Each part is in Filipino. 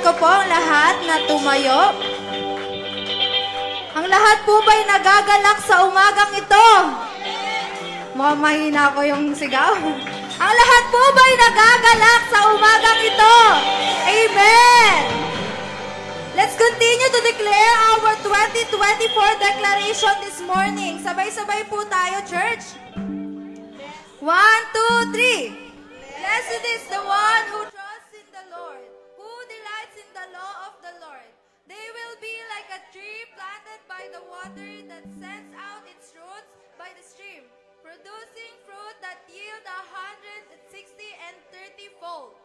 ko po ang lahat na tumayo. Ang lahat po ba'y nagagalak sa umagang ito? Mukhang mahina ko yung sigaw. Ang lahat po ba'y nagagalak sa umagang ito? Amen! Let's continue to declare our 2024 declaration this morning. Sabay-sabay po tayo, church. 1, 2, 3. Blessed is the one who trusts in the Lord, who delights in the law of the Lord. They will be like a tree planted by the water that sends out its roots by the stream, producing fruit that yield 160 and 30-fold.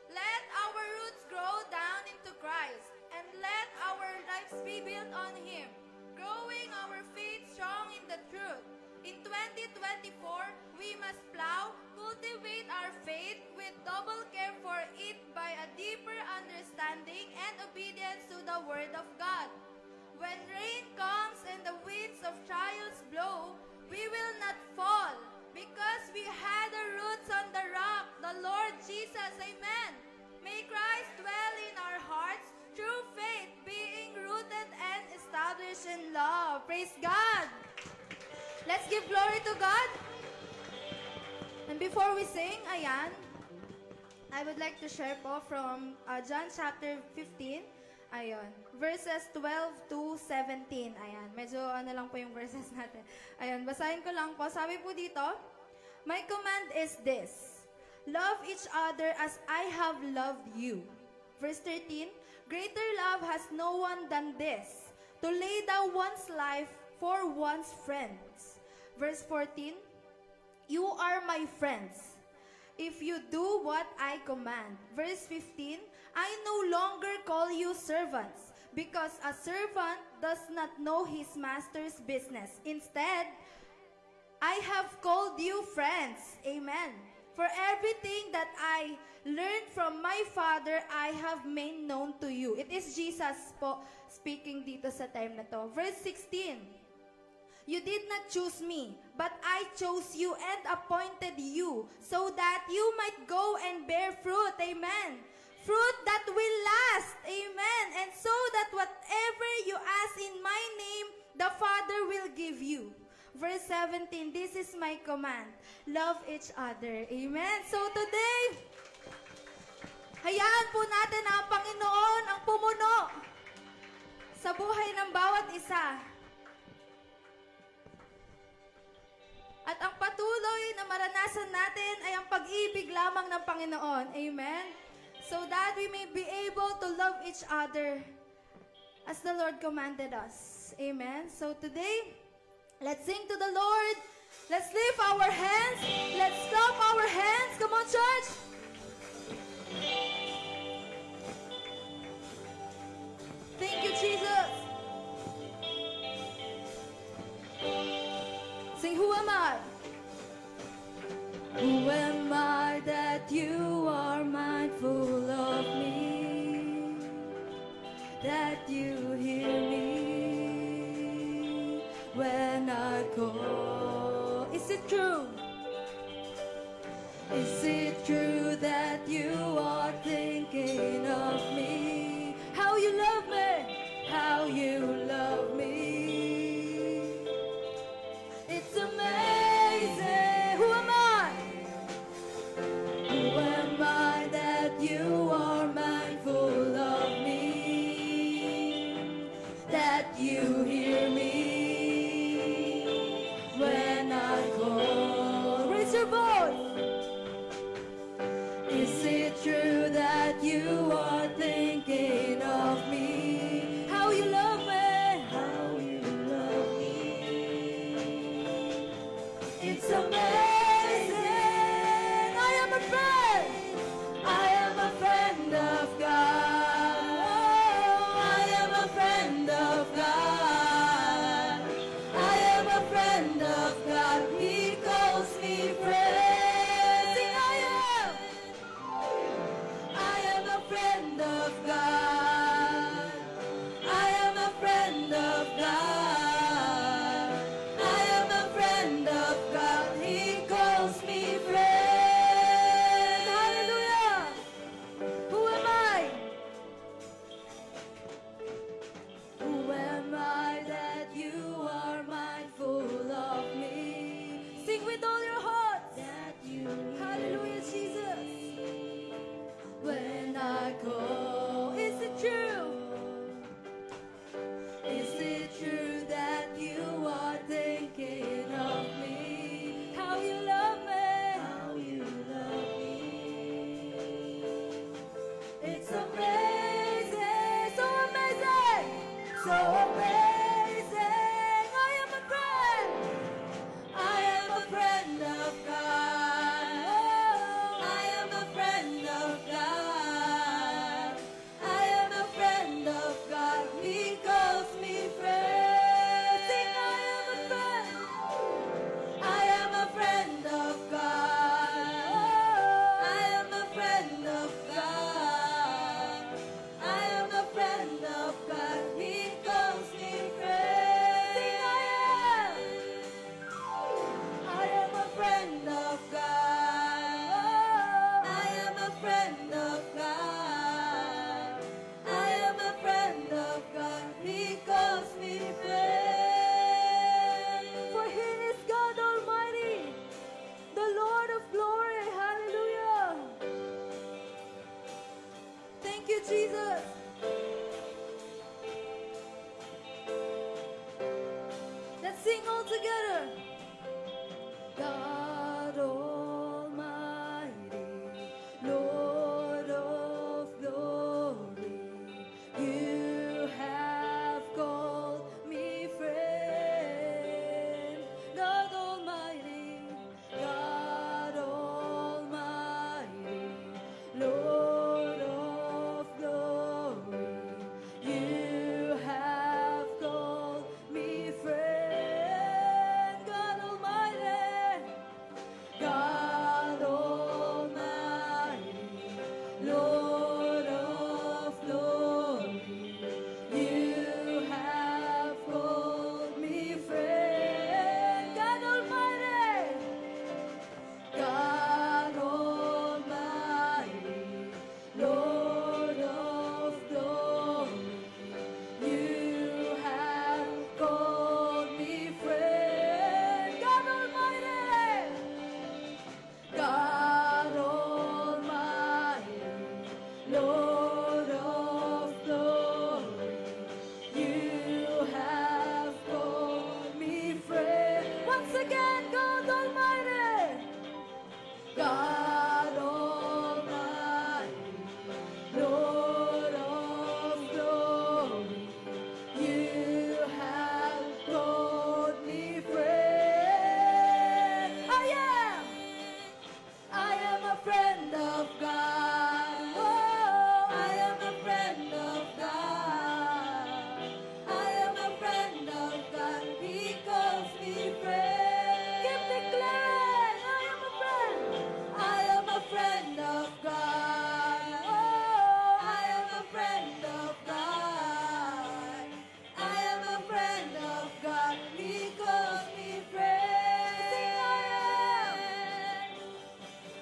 Let our roots grow down into Christ, and let our lives be built on Him, growing our faith strong in the truth. In 2024, we must plow, cultivate our faith with double care for it by a deeper understanding and obedience to the Word of God. When rain comes and the winds of trials blow, we will not fall because we had our roots on the rock, the Lord Jesus. Amen. May Christ dwell in our hearts through faith, being rooted and established in love. Praise God. Let's give glory to God. And before we sing, ayan, I would like to share po from John chapter 15, ayan, verses 12 to 17. Ayan, medyo ano lang po yung verses natin. Ayan, basahin ko lang po. Sabi po dito, my command is this, love each other as I have loved you. Verse 13, greater love has no one than this, to lay down one's life for one's friends. Verse 14, you are my friends if you do what I command. Verse 15, I no longer call you servants, because a servant does not know his master's business. Instead, I have called you friends. Amen. For everything that I learned from my Father, I have made known to you. It is Jesus po speaking dito sa time na to. Verse 16, you did not choose me, but I chose you and appointed you so that you might go and bear fruit. Amen. Fruit that will last. Amen. And so that whatever you ask in my name, the Father will give you. Verse 17, this is my command. Love each other. Amen. So today, hayaan po natin na ang Panginoon ang pumuno sa buhay ng bawat isa. At ang patuloy na maranasan natin ay ang pag-ibig lamang ng Panginoon. Amen? So that we may be able to love each other as the Lord commanded us. Amen? So today, let's sing to the Lord. Let's lift our hands. Let's clap our hands. Come on, church. Thank you, Jesus. Sing, who am I? Who am I that you are mindful of me? That you hear me when I call? Is it true? Is it true that you are thinking of me? How you love me? How you love me? It's amazing. Who am I? Who am I that you are mindful of me? That you hear me when I call. Raise your voice. Is it true that you are thinking of me? How you love me? How you love me? It's amazing. I am a friend. I am a friend of God. I am a friend of God. I am a friend of God. He calls me friend. Sing, I am. I am a friend of God. I am a friend of God. I am a friend of God. He calls me friend. Hallelujah. Who am I? so amazing. I am a friend. I am a friend of God. I am a friend of God. I am a friend of God. He calls me friend. Sing, I am a friend. I am a friend of God. I am a friend of God. I am a friend of God. He calls me friend. Sing, I am. I am a friend of God. I am a friend of God. I am a friend of God. He calls me friend. For He is God Almighty, the Lord of glory. Hallelujah. Thank you, Jesus. Let's sing all together. God Almighty, Lord of glory, you have called me friend. God Almighty, God Almighty, Lord of glory, you have called me friend. God Almighty, God Almighty, Lord of glory, you have called me friend. God Almighty, God Almighty, Lord of glory, you have called me friend. God Almighty, God Almighty, Lord of glory, you have called me friend. Once again, God Almighty, God Almighty, Lord of glory, you have called me friend. I am a friend of God. Oh, I am a friend of God. I am a friend of God. He calls me friend. Keep declaring, I am a friend. I am a friend of God. Oh, I am a friend of God. I am a friend of God. He calls me friend. Sing,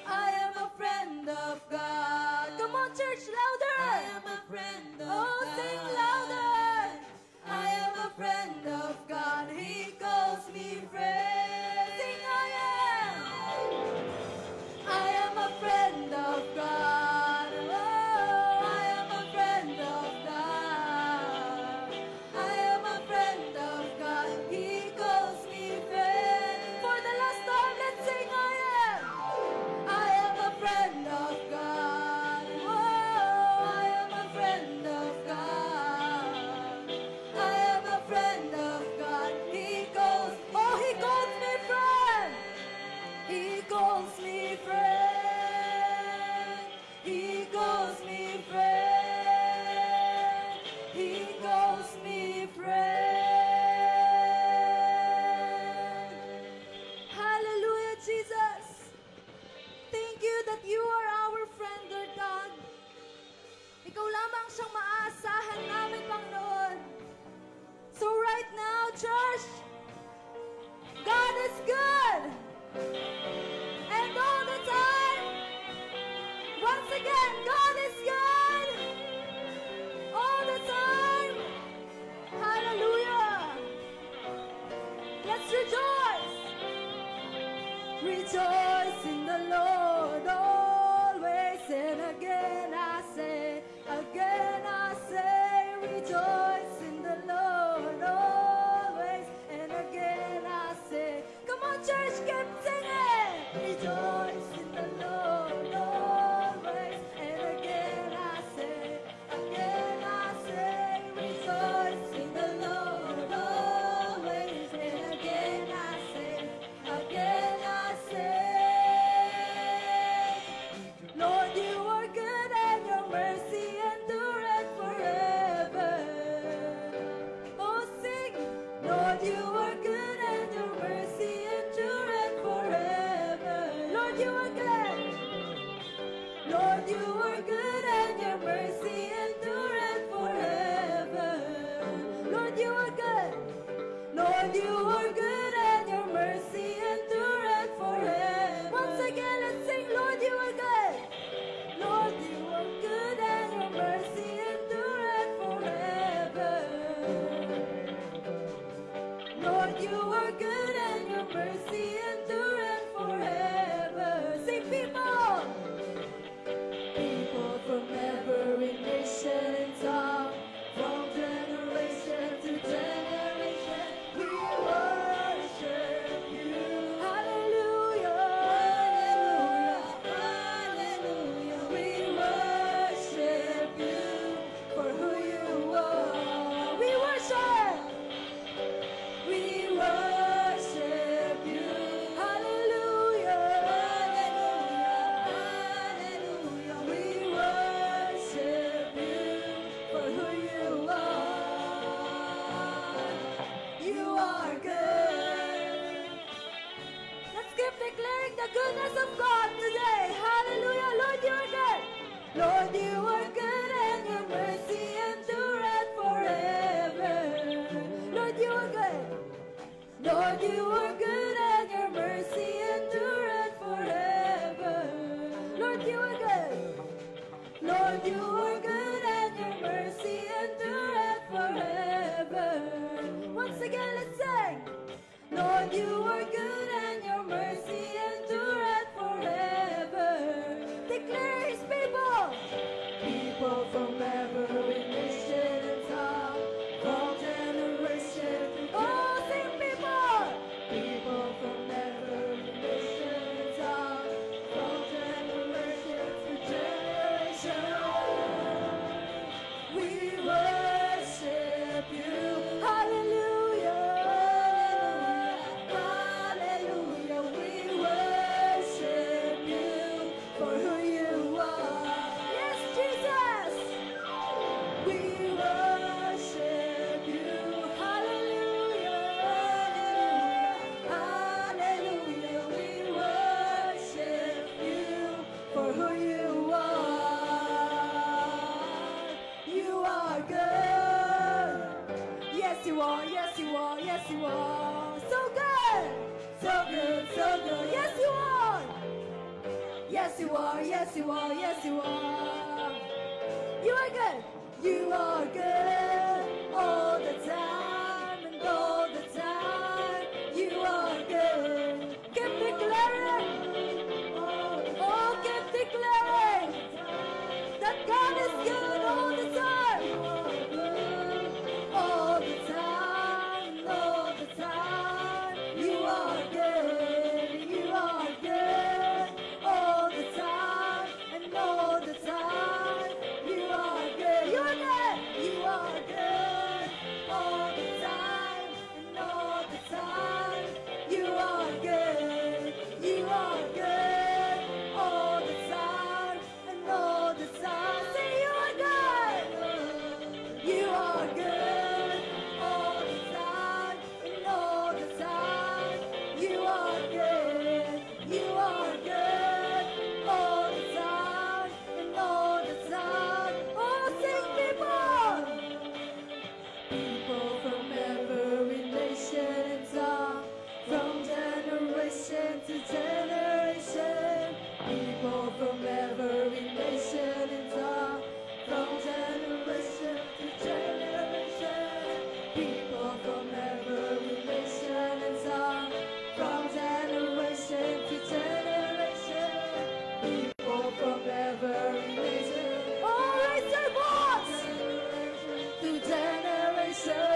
I am a friend of God. Come on, church, louder. I am a friend of God. Sing louder. I am a friend of God. He calls me friend. Sing, I am. I am a friend of God. Oh, I am a friend of God. I am a friend of God. He calls me friend. For the last time, let's sing, I am. I am a friend of God. Oh, I am a friend of God. I am a friend of God. He calls. Oh, He calls me friend. He calls me friend. He calls me friend. He calls me friend. Hallelujah, Jesus. Thank you that you are our friend, Lord God. Ikaw lamang siyang maaasahan namin, Panginoon. So right now, church, God is good. And all the time, once again, God is good. All the time. Hallelujah. Let's rejoice. Rejoice in the Lord always. And again I say, rejoice in the Lord always. And again I say, come on, church, keep singing. Rejoice in the Lord always. And you are. So good, so good, so good. Yes, you are. Yes, you are, yes, you are, yes, you are. You are good. You are good all the time and all the time. You are good. Keep declaring. Oh, keep declaring that God is good all the time. All the time, all the time. You are good. You are good all the time and all the time. You are good. You are good. You are good all the time and all the time. You are good. You are good all the time and all the time. Say you are good. You are good all the time and all the time. You are good. You are good all the time and all the time. Oh, sing people! People from every nation and tongue, from generation to generation. People from every nation and tongue, from generation to generation. People from every nation and tongue, from generation to generation. People from every nation. Oh, raise your voice! To generation.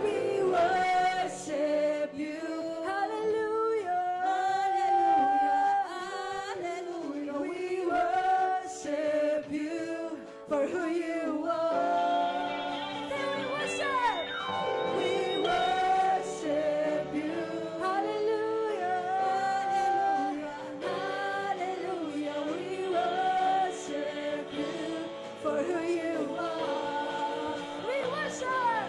We worship you. Hallelujah. Hallelujah. Hallelujah. We worship you for who you are. Say we worship. We worship you. Hallelujah. Hallelujah. Hallelujah. We worship you for who you are. We worship.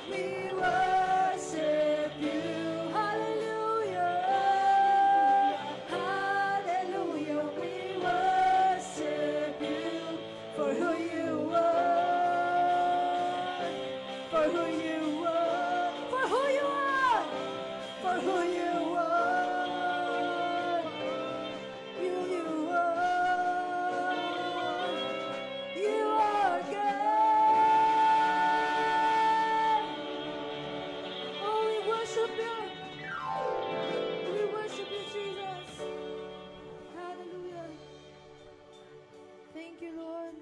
We worship you. Hallelujah. Hallelujah. We worship you for who you are. For who you are. For who you are. For who you are. You are. You are good. Oh, we worship you. We worship you, Jesus. Hallelujah. Thank you, Lord,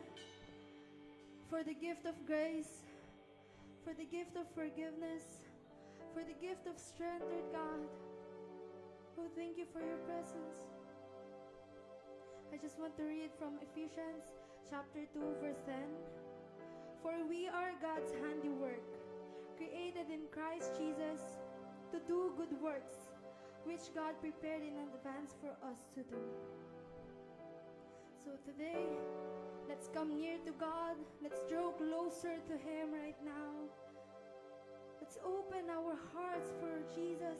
for the gift of grace, for the gift of forgiveness, for the gift of strength, Lord God. Oh, thank you for your presence. I just want to read from Ephesians chapter 2, verse 10. For we are God's handiwork, created in Christ Jesus to do good works, which God prepared in advance for us to do. So today, let's come near to God. Let's draw closer to Him right now. Let's open our hearts for Jesus.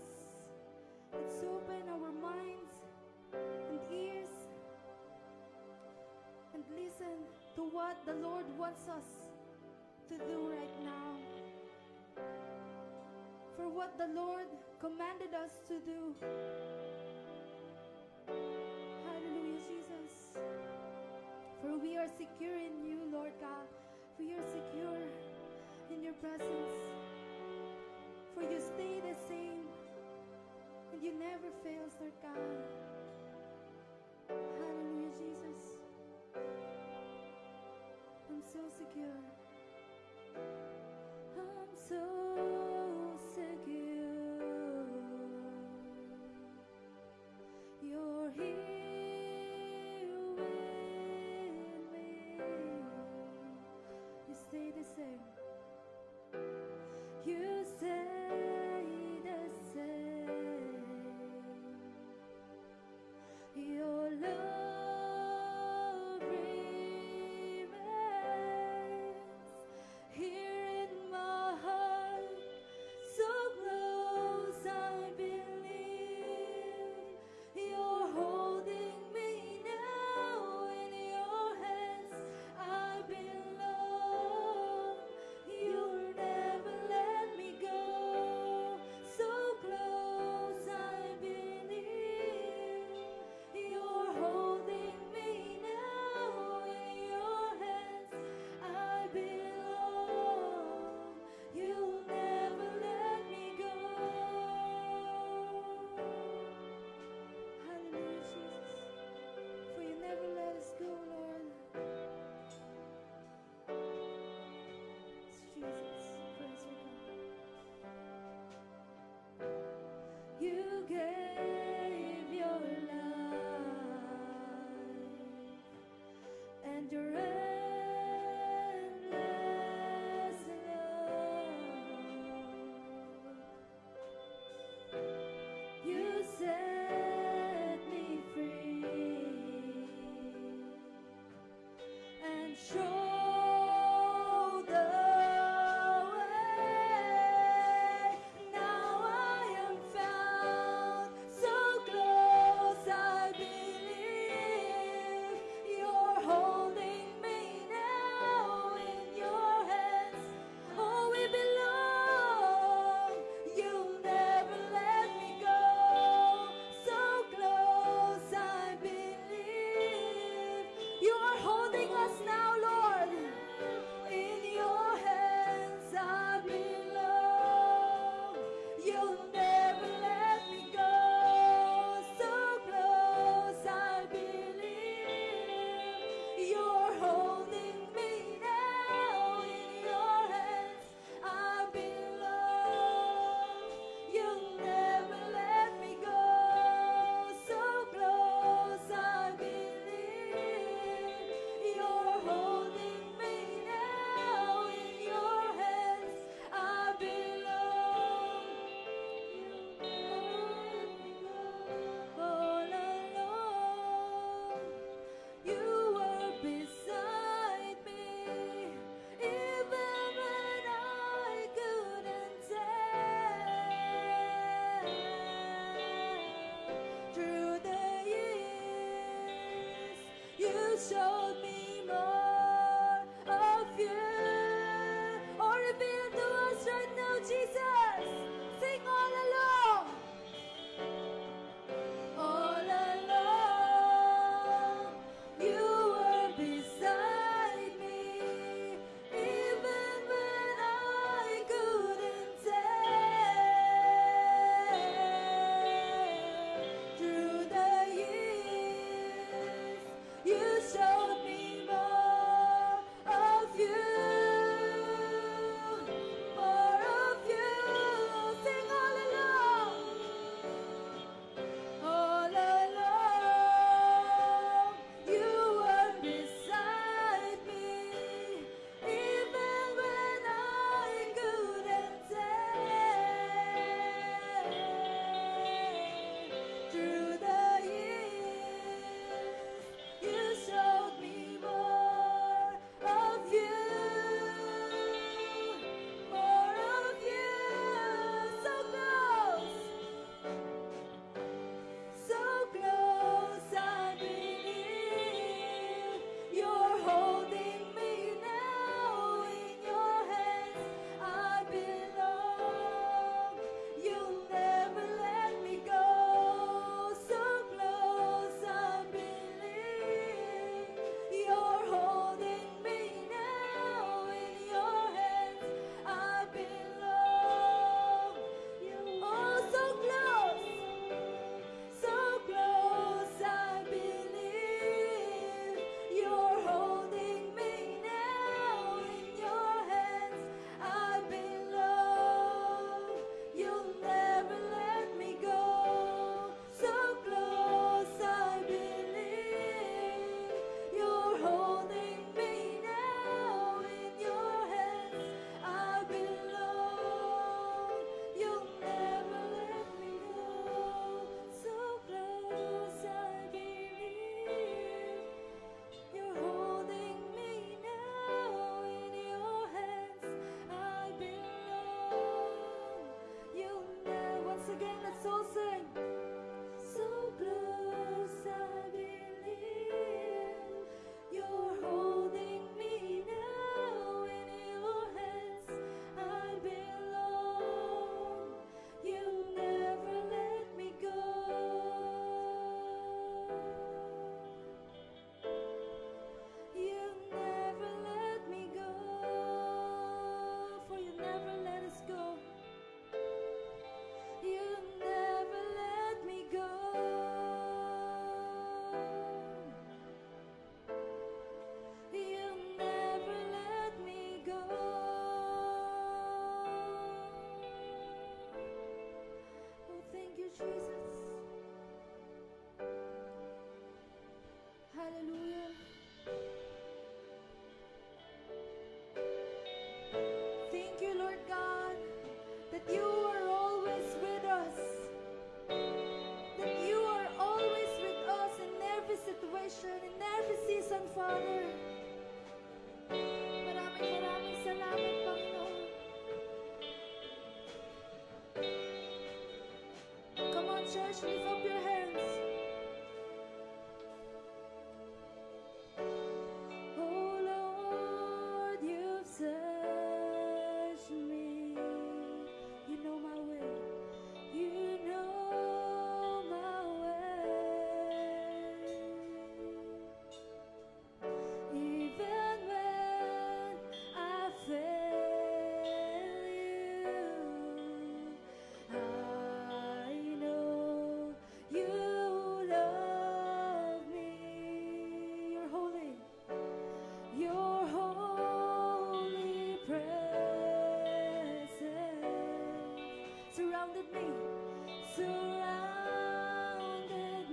Let's open our minds and ears and listen to what the Lord wants us to do right now. For what the Lord commanded us to do. Hallelujah, Jesus. For we are secure in you, Lord God. We are secure in your presence. For you stay the same and you never fail, Lord God. Hallelujah, Jesus. I'm so secure. I'm so secure. You're here with me. You stay the same. You stay the same. Your love remains here in my heart, so close I believe. You're holding me now in your hands. I belong. and your endless love. You set me free and show the way. Now I am found so close, I believe you're holding me you, Lord God, that you are always with us. That you are always with us in every situation, in every season, Father. Maraming salamat, Panginoon. Come on, church, lift up your hands. Oh Lord, you've searched me. You know my way. You know my way. Even when I fail you, I know you love me. You're holy. Your holy presence surrounded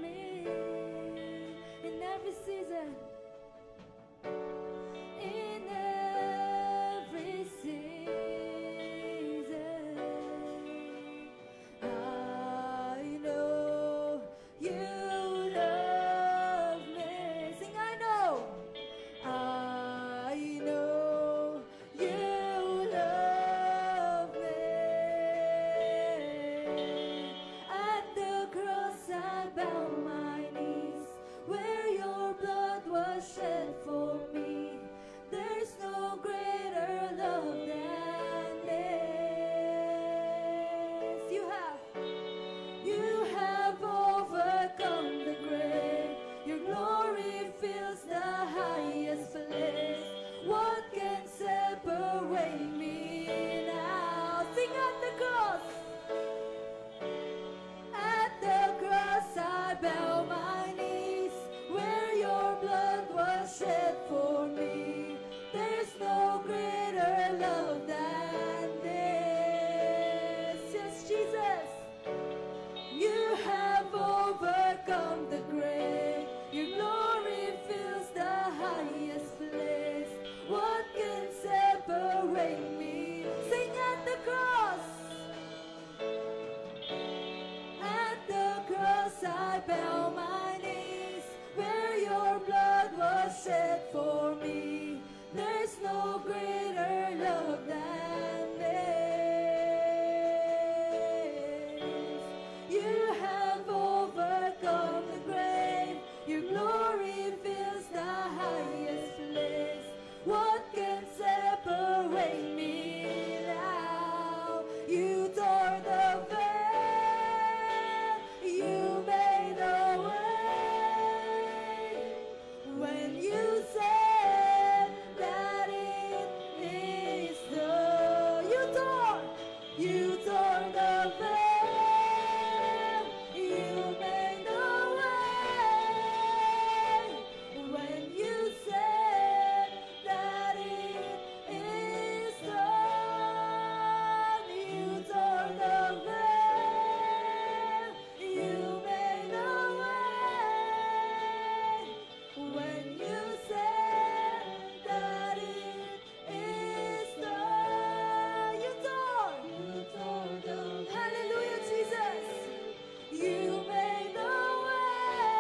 me in every season, in every season. I know you love me. Sing, I know you love me. At the cross I bow my knees, where your blood was shed for me. There's no greater love than this. You have overcome the grave. Your glory fills the highest place. What can separate me now? Sing, at the cross. At the cross I bow my knees, where your blood was shed for me. There's no greater love than this. Yes, Jesus. You have overcome the grave. Your glory fills the highest place. What can separate me? Sing, at the cross. At the cross I bow my knees, where your blood was shed for me. There's no greater love than this. You have overcome the grave. Your glory fills the highest place. What can separate me now? You tore the veil. You made a way. When you said that it is so, you tore the veil. You made a way. When you said that it is done, you tore the veil. You made a way. When you said that it is done, you tore the veil. Hallelujah, Jesus. You made a way.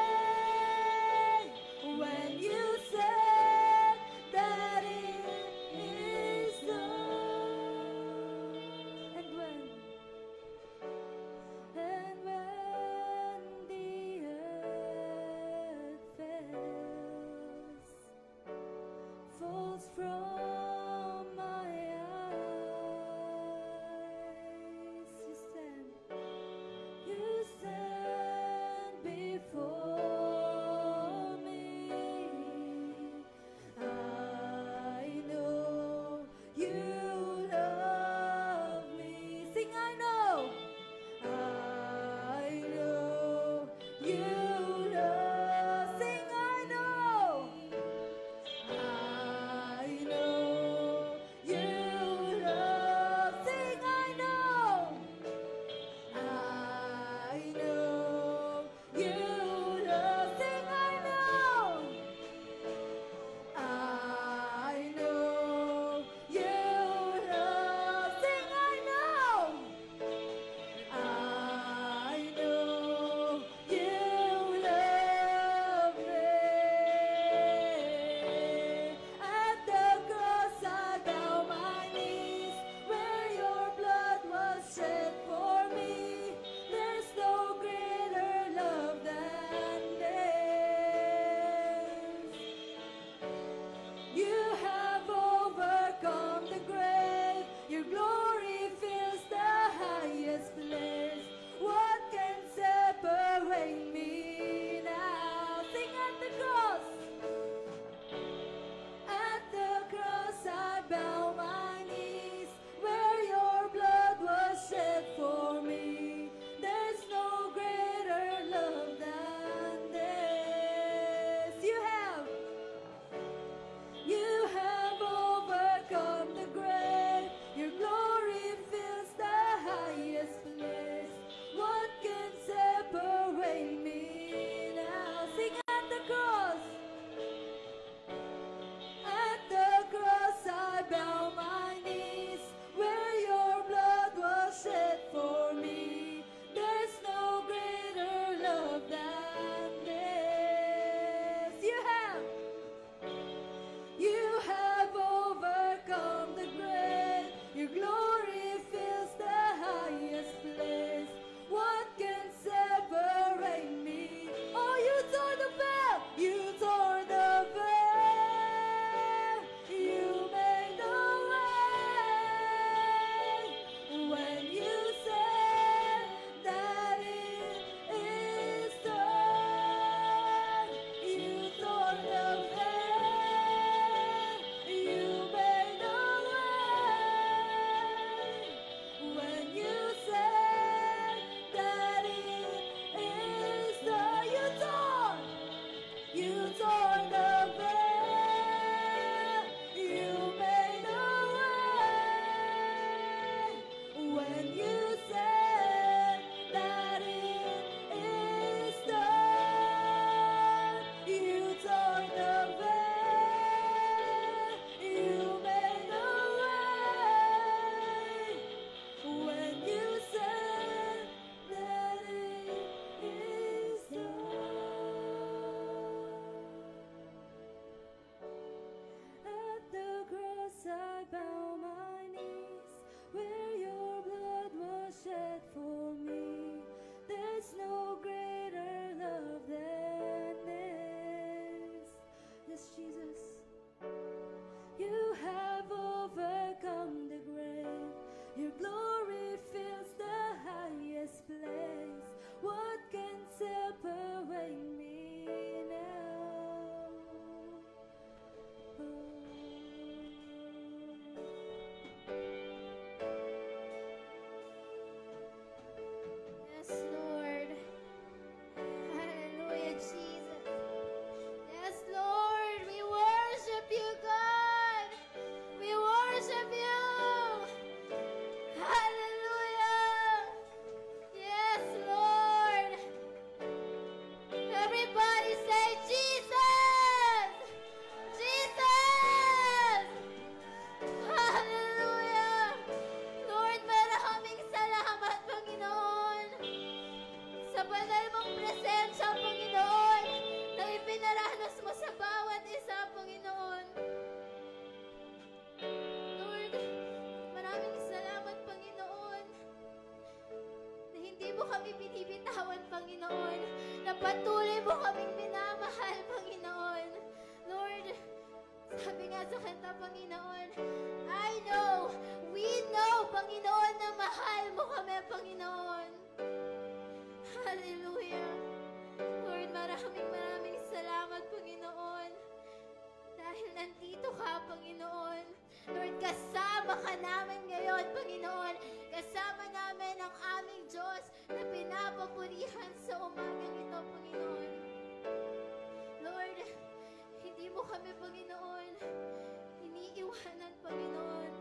When you said that it is done. And when the earth falls from my eyes, you stand before me. I know you love me. Sing, I know you love. Sing, I know patuloy mo kaming minamahal, Panginoon. Lord, sabi nga sa kanta, Panginoon, I know, we know, Panginoon, na mahal mo kami, Panginoon. Hallelujah. Lord, maraming salamat, Panginoon. Dahil nandito ka, Panginoon. Lord, kasama ka namin ngayon, Panginoon. Kasama namin ang aming Diyos na pinapapurihan sa umagang ito, Panginoon. Lord, hindi mo kami, Panginoon, iniiwanan, Panginoon.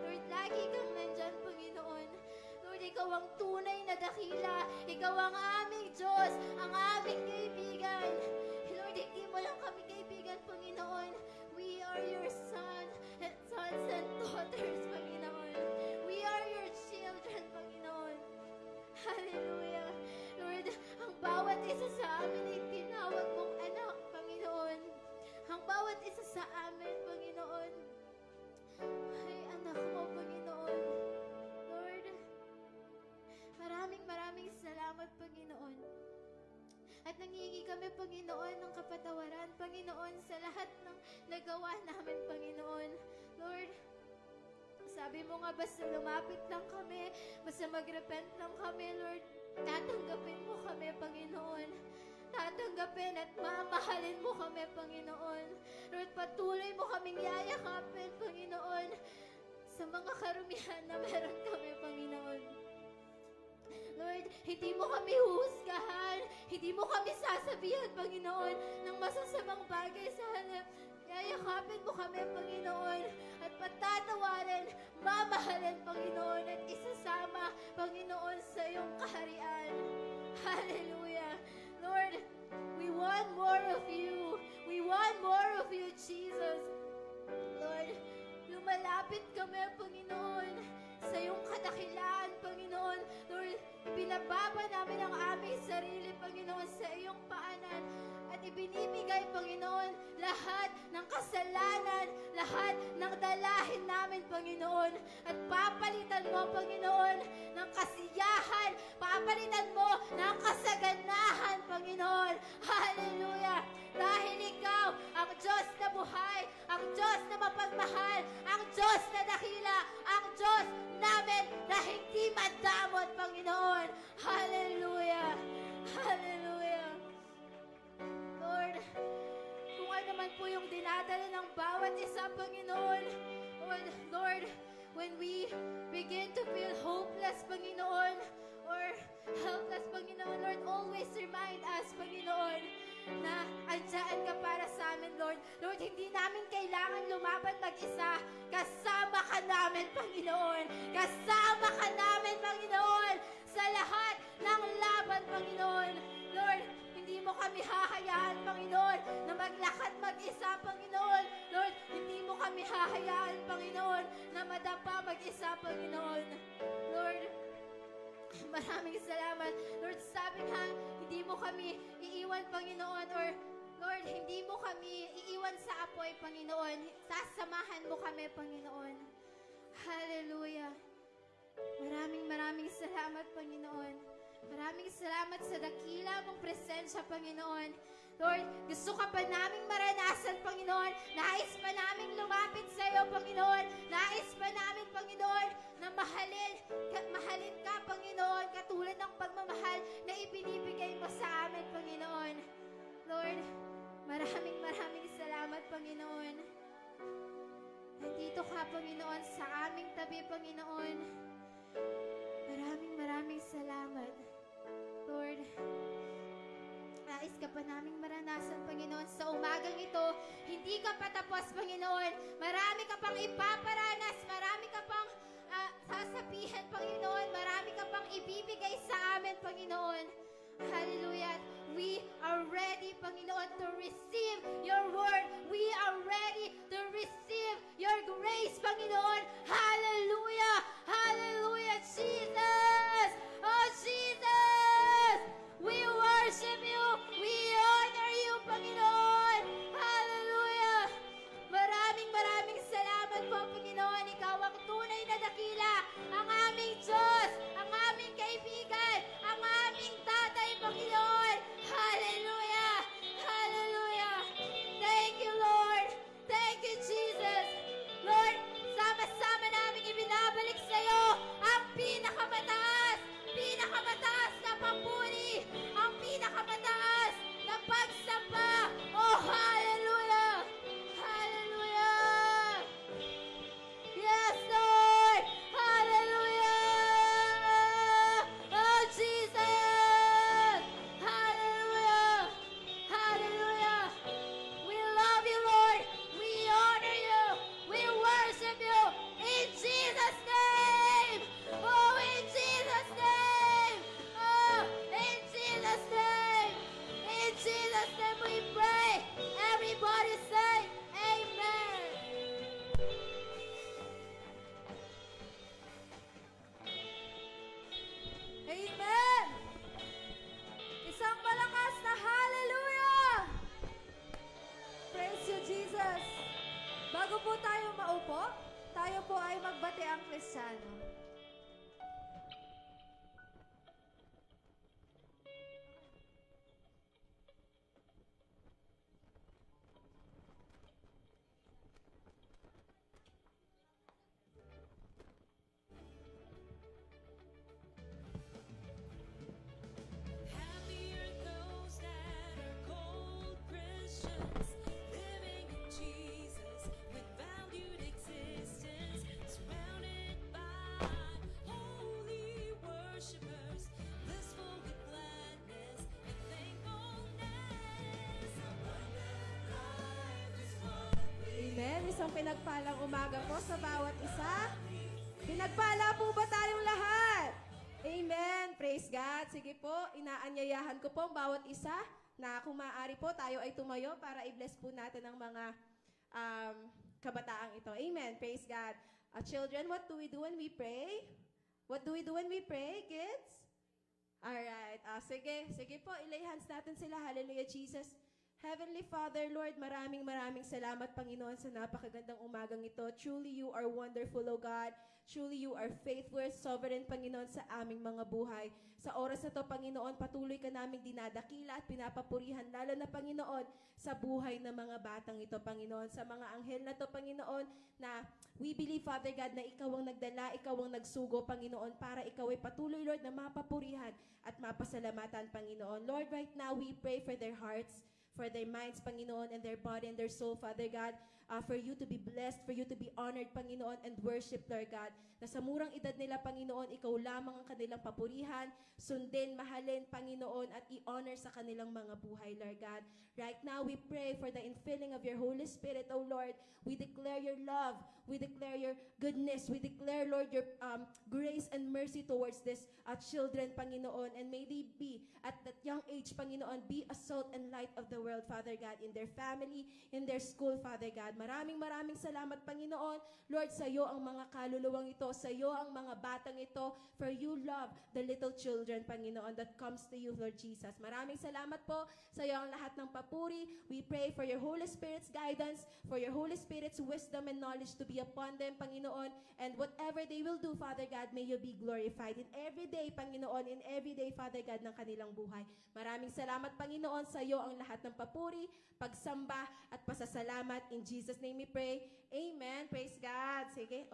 Lord, lagi kang nandyan, Panginoon. Lord, ikaw ang tunay na dakila. Ikaw ang aming Diyos, ang aming kaibigan. Lord, hindi mo lang kami kaibigan, Panginoon. We are your sons and daughters, Panginoon. We are your children, Panginoon. Hallelujah. Lord, ang bawat isa sa amin ay tinawag mong anak, Panginoon. Ang bawat isa sa amin, Panginoon, ay anak mo, Panginoon. Lord, maraming salamat, Panginoon. At nangingi kami, Panginoon, ng kapatawaran, Panginoon, sa lahat ng nagawa namin, Panginoon. Lord, sabi mo nga, basta lumapit lang kami, basta mag-repent lang kami, Lord, tatanggapin mo kami, Panginoon. Tatanggapin at mamahalin mo kami, Panginoon. Lord, patuloy mo kaming yayakapin, Panginoon, sa mga karumihan na meron kami, Panginoon. Lord, hindi mo kami husgahan, hindi mo kami sasabihan, Panginoon, ng masasamang bagay sa halip. Yayakapin mo kami, Panginoon, at patatawarin, mamahalin, Panginoon, at isasama, Panginoon, sa iyong kaharian. Hallelujah. Lord, we want more of you. We want more of you, Jesus. Lord, lumalapit kami, Panginoon, sa iyong kadakilaan, Panginoon. Lord, binababa namin ang aming sarili, Panginoon, sa iyong paanan. At ibinibigay, Panginoon, lahat ng kasalanan, lahat ng dalahin namin, Panginoon. At papalitan mo, Panginoon, ng kasiyahan. Papalitan mo ng kasaganahan, Panginoon. Hallelujah! Dahil ikaw, ang Diyos na buhay, ang Diyos na mapagmahal, ang Diyos na dakila, ang Diyos namin na hindi madamot, Panginoon. Hallelujah! Hallelujah! Lord, kung ano man po yung dinadala ng bawat isa, Panginoon, Lord, when we begin to feel hopeless, Panginoon, or helpless, Panginoon, Lord, always remind us, Panginoon, na andyan ka para sa amin, Lord. Lord, hindi namin kailangan lumaban mag-isa. Kasama ka namin, Panginoon. Kasama ka namin, Panginoon, sa lahat ng laban, Panginoon. Lord, hindi mo kami hahayaan, Panginoon, na maglakad mag-isa, Panginoon. Lord, hindi mo kami hahayaan, Panginoon, na madapa mag-isa, Panginoon. Lord, maraming salamat. Lord, sabi nga, hindi mo kami iiwan, Panginoon, or Lord, hindi mo kami iiwan sa apoy, Panginoon. Sasamahan mo kami, Panginoon. Hallelujah. Maraming salamat, Panginoon. Maraming salamat sa dakila mong presensya, Panginoon. Lord, gusto ka pa naming maranasan, Panginoon. Nais pa naming lumapit sa iyo, Panginoon. Nais pa namin, Panginoon, na mahalin ka, Panginoon, katulad ng pagmamahal na ibinibigay mo sa amin, Panginoon. Lord, maraming salamat, Panginoon. Nandito ka, Panginoon, sa aming tabi, Panginoon. Maraming salamat. Lord, nais ka pa naming maranasan, Panginoon, sa umagang ito. Hindi ka patapos, Panginoon. Marami ka pang ipaparanas. Marami ka pang sasabihin, Panginoon. Marami ka pang ibibigay sa amin, Panginoon. Hallelujah. We are ready, Panginoon, to receive your word. We are ready to receive your grace, Panginoon. Hallelujah. Hallelujah, Jesus. Oh, Jesus. We worship you. We honor you, Panginoon. Hallelujah. Maraming salamat po, Panginoon. Ikaw ang tunay na dakila, ang aming Diyos, ang aming kaibigan, ang aming tatay, Panginoon. tayo maupo. Tayo po ay magbati ang Kristiyano. Happy are those that are called Christians, living in Jesus with valued existence, surrounded by holy worshipers, blissful with gladness and thankfulness. Abundant life is what we Amen. Isang pinagpalang umaga po sa bawat isa. Pinagpala po ba tayong lahat? Amen. Praise God. Sige po, inaanyayahan ko po ang bawat isa na kung maaari po tayo ay tumayo para i-bless po natin ang mga kabataang ito. Amen. Praise God. Children, what do we do when we pray? What do we do when we pray, kids? Alright. Sige po, ilay hands natin sila. Hallelujah, Jesus. Heavenly Father, Lord, maraming salamat, Panginoon, sa napakagandang umagang ito. Truly, you are wonderful, O God. Truly, you are faithful, sovereign, Panginoon, sa aming mga buhay. Sa oras na to, Panginoon, patuloy ka naming dinadakila at pinapapurihan, lalo na, Panginoon, sa buhay ng mga batang ito, Panginoon. Sa mga anghel na to, Panginoon, na we believe, Father God, na ikaw ang nagdala, ikaw ang nagsugo, Panginoon, para ikaw ay patuloy, Lord, na mapapurihan at mapasalamatan, Panginoon. Lord, right now, we pray for their hearts, for their minds, Panginoon, and their body and their soul, Father God, for you to be blessed, for you to be honored, Panginoon, and worship, Lord God, na sa murang edad nila, Panginoon, ikaw lamang ang kanilang papurihan, sundin, mahalin, Panginoon, at i-honor sa kanilang mga buhay, Lord God. Right now, we pray for the infilling of your Holy Spirit, O Lord. We declare your love, we declare your goodness, we declare, Lord, your grace and mercy towards this children, Panginoon, and may they be, at that young age, Panginoon, be a salt and light of the world, Father God, in their family, in their school, Father God. Maraming salamat, Panginoon. Lord, sa iyo ang mga kaluluwang ito, sa iyo ang mga batang ito, for you love the little children, Panginoon, that comes to you, Lord Jesus. Maraming salamat po sa iyo ang lahat ng papuri. We pray for your Holy Spirit's guidance, for your Holy Spirit's wisdom and knowledge to be upon them, Panginoon, and whatever they will do, Father God, may you be glorified in every day, Panginoon, in every day, Father God, ng kanilang buhay. Maraming salamat, Panginoon, sa iyo ang lahat ng papuri, pagsamba, at pasasalamat. In Jesus' name we pray. Amen. Praise God. Sige.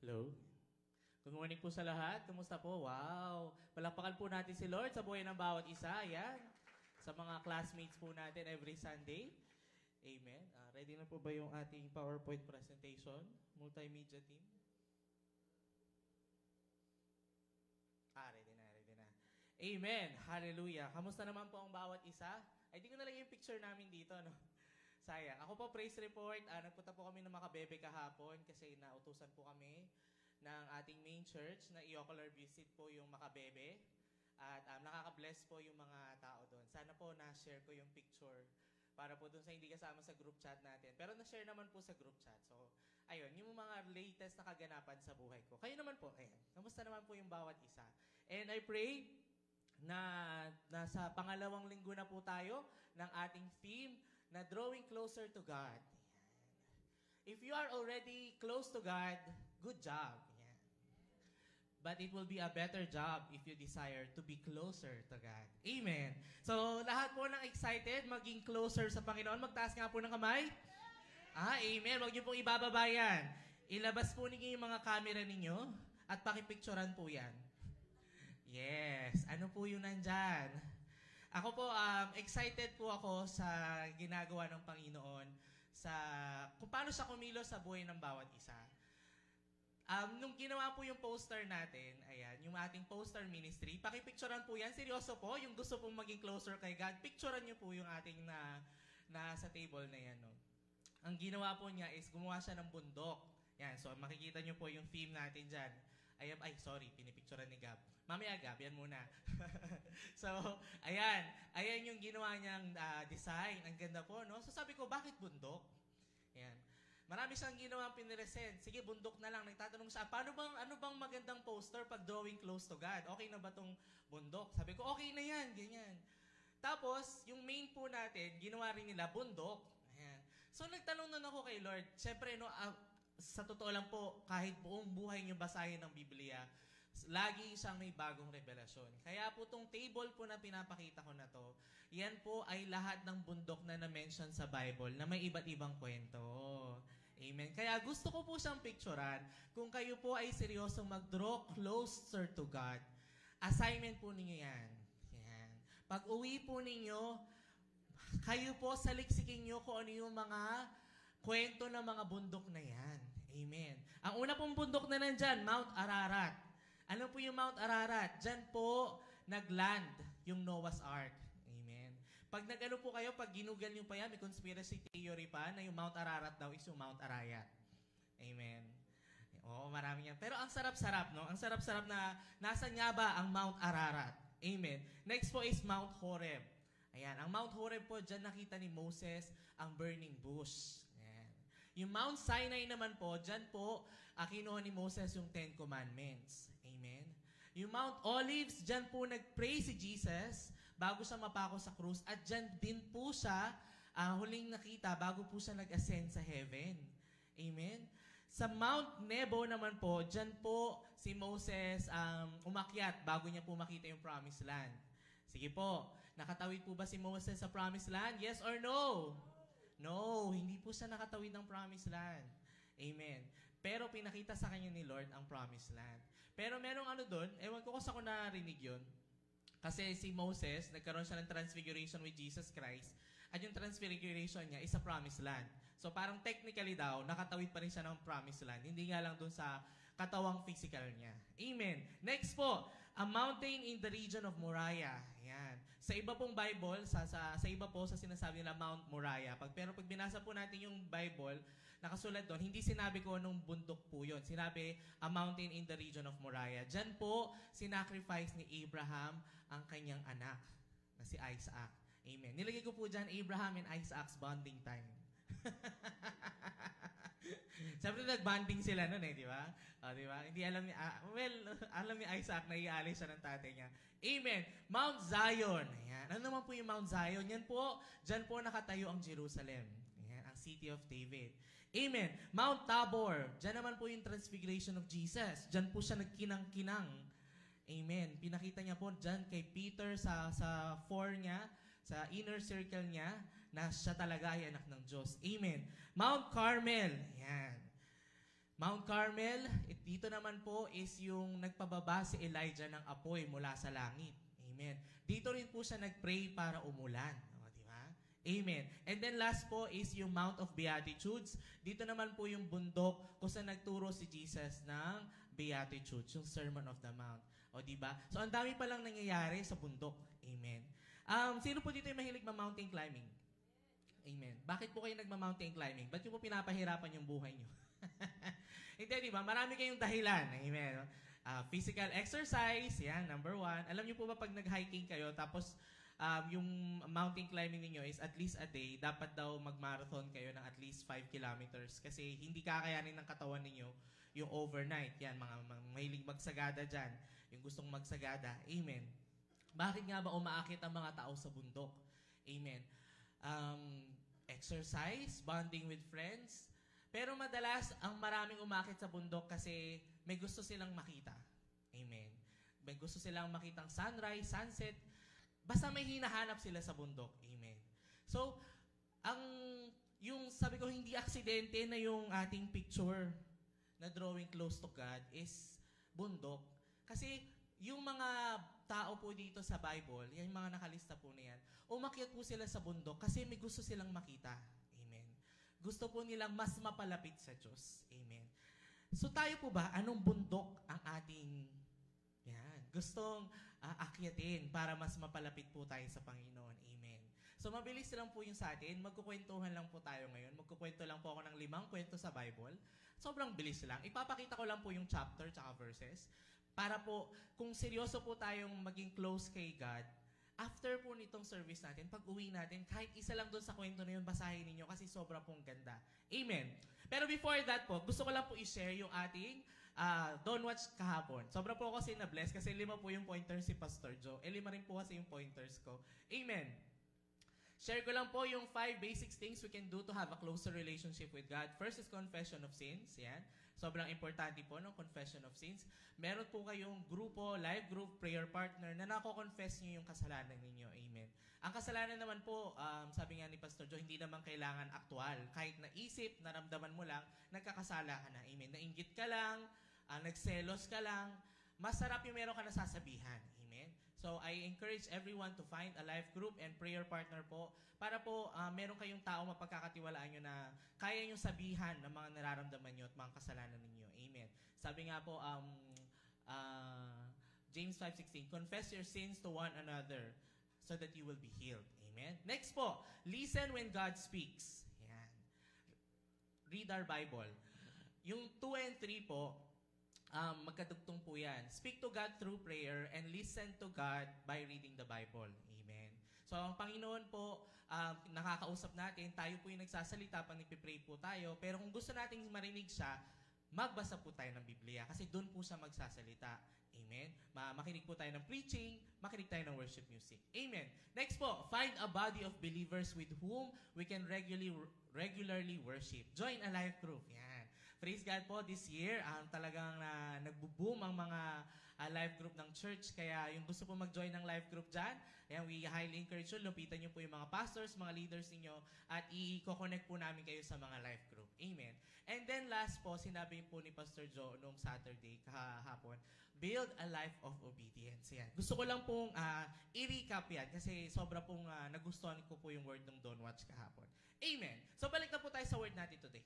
Hello. Good morning po sa lahat. Kumusta po? Wow. Palakpakan po natin si Lord sa buhay ng bawat isa. Ayan. Sa mga classmates po natin every Sunday. Amen. Ready na po ba yung ating PowerPoint presentation? Multimedia team? Ready na, ready na. Amen. Hallelujah. Kamusta naman po ang bawat isa? Ay, di ko nalagay yung picture namin dito, no? Sayang. Ako po, praise report. Nagpunta po kami ng Makabebe kahapon kasi nautusan po kami ng ating main church na i-ocular visit po yung Makabebe. At nakaka-bless po yung mga tao doon. Sana po na-share ko yung picture para po doon sa hindi kasama sa group chat natin. Pero na-share naman po sa group chat. So, ayun, yung mga latest na kaganapan sa buhay ko. Kayo naman po, ayan. Kamusta naman po yung bawat isa? And I pray na nasa pangalawang linggo na po tayo ng ating theme na drawing closer to God. If you are already close to God, good job. But it will be a better job if you desire to be closer to God. Amen. So, lahat po ng excited maging closer sa Panginoon. Magtaas nga po ng kamay. Amen. Huwag niyo pong ibababa yan. Ilabas po ninyo yung mga camera ninyo at pakipicturan po yan. Yes. Ano po yung nandyan? Ako po, excited po ako sa ginagawa ng Panginoon sa kung paano siya kumilos sa buhay ng bawat isa. Nung ginawa po yung poster natin, ayan, yung ating poster ministry, pakipicturan po yan. Seryoso po, yung gusto pong maging closer kay God, picturan nyo po yung ating na sa table na yan. No? ang ginawa po niya is gumawa siya ng bundok. Yan, so makikita niyo po yung theme natin dyan. Sorry, pinipicturean ni Gab. Mamaya Gab, yan muna. So, ayan yung ginawa niyang design. Ang ganda po, no? So sabi ko, bakit bundok? Yan. Marami siyang ginawang piniresent. Sige, bundok na lang. Nagtatanong siya, ano bang magandang poster pag drawing close to God? Okay na ba tong bundok? Sabi ko, okay na yan, ganyan. Tapos, yung main po natin, ginawa rin nila bundok. Ayan. So, nagtanong na ako kay Lord. Siyempre, no, sa totoo lang po, kahit buong buhay niyo basahin ng Biblia, lagi siyang may bagong revelasyon. Kaya po tong table po na pinapakita ko na to, yan po ay lahat ng bundok na na-mention sa Bible na may iba't ibang kwento. Amen. Kaya gusto ko po siyang picturean. Kung kayo po ay seryosong mag-draw closer to God, assignment po ninyo yan. Yan. Pag uwi po ninyo, kayo po saliksikin nyo kung ano yung mga kwento ng mga bundok na yan. Amen. Ang una pong bundok na nandyan, Mount Ararat. Ano po yung Mount Ararat? Diyan po nagland yung Noah's Ark. Amen. Pag nag-ano po kayo, pag ginugal nyo pa yan, may conspiracy theory pa na yung Mount Ararat daw is yung Mount Arayat. Amen. Oo, marami yan. Pero ang sarap-sarap, no? Ang sarap-sarap na nasa nga ba ang Mount Ararat? Amen. Next po is Mount Horeb. Ayan, ang Mount Horeb po, dyan nakita ni Moses ang burning bush. Ayan. Yung Mount Sinai naman po, dyan po, kinuha ni Moses yung 10 Commandments. Amen. Yung Mount Olives, dyan po nag-pray si Jesus bago siya mapako sa krus. At dyan din po siya huling nakita bago po siya nag-ascend sa heaven. Amen. Sa Mount Nebo naman po, dyan po si Moses umakyat bago niya po makita yung promised land. Sige po, nakatawid po ba si Moses sa promised land? Yes or no? No, hindi po siya nakatawid ng promised land. Amen. Pero pinakita sa kanya ni Lord ang promised land. Pero merong ano doon, ewan ko kung saan ko narinig yun. Kasi si Moses, nagkaroon siya ng transfiguration with Jesus Christ. At yung transfiguration niya is sa promised land. So parang technically daw, nakatawid pa rin siya ng promised land. Hindi nga lang doon sa katawang physical niya. Amen. Next po, a mountain in the region of Moriah. Yan. Sa iba pong Bible, sa iba po sa sinasabi nila Mount Moriah. Pero pag binasa po natin yung Bible, nakasulat doon, hindi sinabi ko anong bundok po yun. Sinabi, a mountain in the region of Moriah. Diyan po, sinacrifice ni Abraham ang kanyang anak na si Isaac. Amen. Nilagay ko po dyan, Abraham and Isaac's bonding time. Siyempre nag-bonding sila nun di ba? Di ba? Hindi alam ni, alam ni Isaac na iaalis siya ng tatay niya. Amen. Mount Zion. Ayan. Ano naman po yung Mount Zion? Yan po, dyan po nakatayo ang Jerusalem. Ayan, ang City of David. Amen. Mount Tabor. Diyan naman po yung transfiguration of Jesus. Diyan po siya nagkinang-kinang. Amen. Pinakita niya po diyan kay Peter sa fore niya, sa inner circle niya, na siya talaga ay anak ng Diyos. Amen. Mount Carmel. Ayan. Mount Carmel, dito naman po is yung nagpababa si Elijah ng apoy mula sa langit. Amen. Dito rin po siya nagpray para umulan. Amen. And then last po is yung Mount of Beatitudes. Dito naman po yung bundok kung saan nagturo si Jesus ng Beatitudes, yung Sermon of the Mount. O diba? So ang dami pa lang nangyayari sa bundok. Amen. Sino po dito yung mahilig ma-mountain climbing? Amen. Bakit po kayo nagma-mountain climbing? Ba't yung po pinapahirapan yung buhay nyo? Hindi, diba? Marami kayong dahilan. Amen. Physical exercise, yan, number 1. Alam niyo po ba pag nag-hiking kayo, tapos yung mountain climbing niyo is at least a day, dapat daw mag-marathon kayo ng at least 5 kilometers kasi hindi kakayanin ng katawan ninyo yung overnight. Yan, mga mahilig magsagada dyan. Yung gustong magsagada. Amen. Bakit nga ba umaakit ang mga tao sa bundok? Amen. Exercise, bonding with friends. Pero madalas, ang maraming umaakit sa bundok kasi may gusto silang makita. Amen. May gusto silang makitang sunrise, sunset. Basta may hinahanap sila sa bundok. Amen. So, yung sabi ko, hindi aksidente na yung ating picture na drawing close to God is bundok. Kasi yung mga tao po dito sa Bible, yung mga nakalista po na yan, umakyat po sila sa bundok kasi may gusto silang makita. Amen. Gusto po nilang mas mapalapit sa Diyos. Amen. So tayo po ba, anong bundok ang ating gustong akyatin para mas mapalapit po tayo sa Panginoon. Amen. So mabilis lang po yung sa atin. Magkukwentuhan lang po tayo ngayon. Magkukwento lang po ako ng 5 kwento sa Bible. Sobrang bilis lang. Ipapakita ko lang po yung chapter tsaka verses. Para po, kung seryoso po tayong maging close kay God, after po nitong service natin, pag uwi natin, kahit isa lang doon sa kwento na yun, basahin ninyo kasi sobra pong ganda. Amen. Pero before that po, gusto ko lang po i-share yung ating Don't Watch kahapon. Sobra po ako kasi na-bless kasi 5 po yung pointers si Pastor Joe. 5 rin po kasi yung pointers ko. Amen. Share ko lang po yung 5 basic things we can do to have a closer relationship with God. First is confession of sins. Yan. Sobrang importante po ng confession of sins. Meron po kayong grupo, live group, prayer partner na nako-confess nyo yung kasalanan ninyo. Amen. Ang kasalanan naman po, sabi nga ni Pastor Joe, hindi naman kailangan aktual. Kahit naisip, naramdaman mo lang, nagkakasala ka na. Amen. Nainggit ka lang, nagselos ka lang, masarap yung meron ka na sasabihan. Amen. So, I encourage everyone to find a life group and prayer partner po para po meron kayong tao mapagkakatiwalaan nyo na kaya nyo sabihan ng mga nararamdaman nyo at mga kasalanan ninyo. Amen. Sabi nga po, James 5:16, confess your sins to one another so that you will be healed. Amen. Next po, listen when God speaks. Yan. Read our Bible. Yung 2 and 3 po, magkadugtong po yan. Speak to God through prayer and listen to God by reading the Bible. Amen. So, ang Panginoon po, nakakausap natin, tayo po yung nagsasalita, pag nagpipray po tayo, pero kung gusto nating marinig siya, magbasa po tayo ng Biblia kasi doon po siya magsasalita. Amen. Makinig po tayo ng preaching, makinig tayo ng worship music. Amen. Next po, find a body of believers with whom we can regularly worship. Join a life group. Yan. Praise God po, this year, talagang nagbo-boom ang mga life group ng church. Kaya yung gusto po mag-join ng life group dyan, ayan, we highly encourage you. Lupitan nyo po yung mga pastors, mga leaders ninyo, at i-connect po namin kayo sa mga life group. Amen. And then last po, sinabi po ni Pastor Joe noong Saturday, kahapon, build a life of obedience. Yan. Gusto ko lang pong i-recap yan kasi sobra pong nagustuhan ko po yung word ng Don't Watch kahapon. Amen. So balik na po tayo sa word natin today.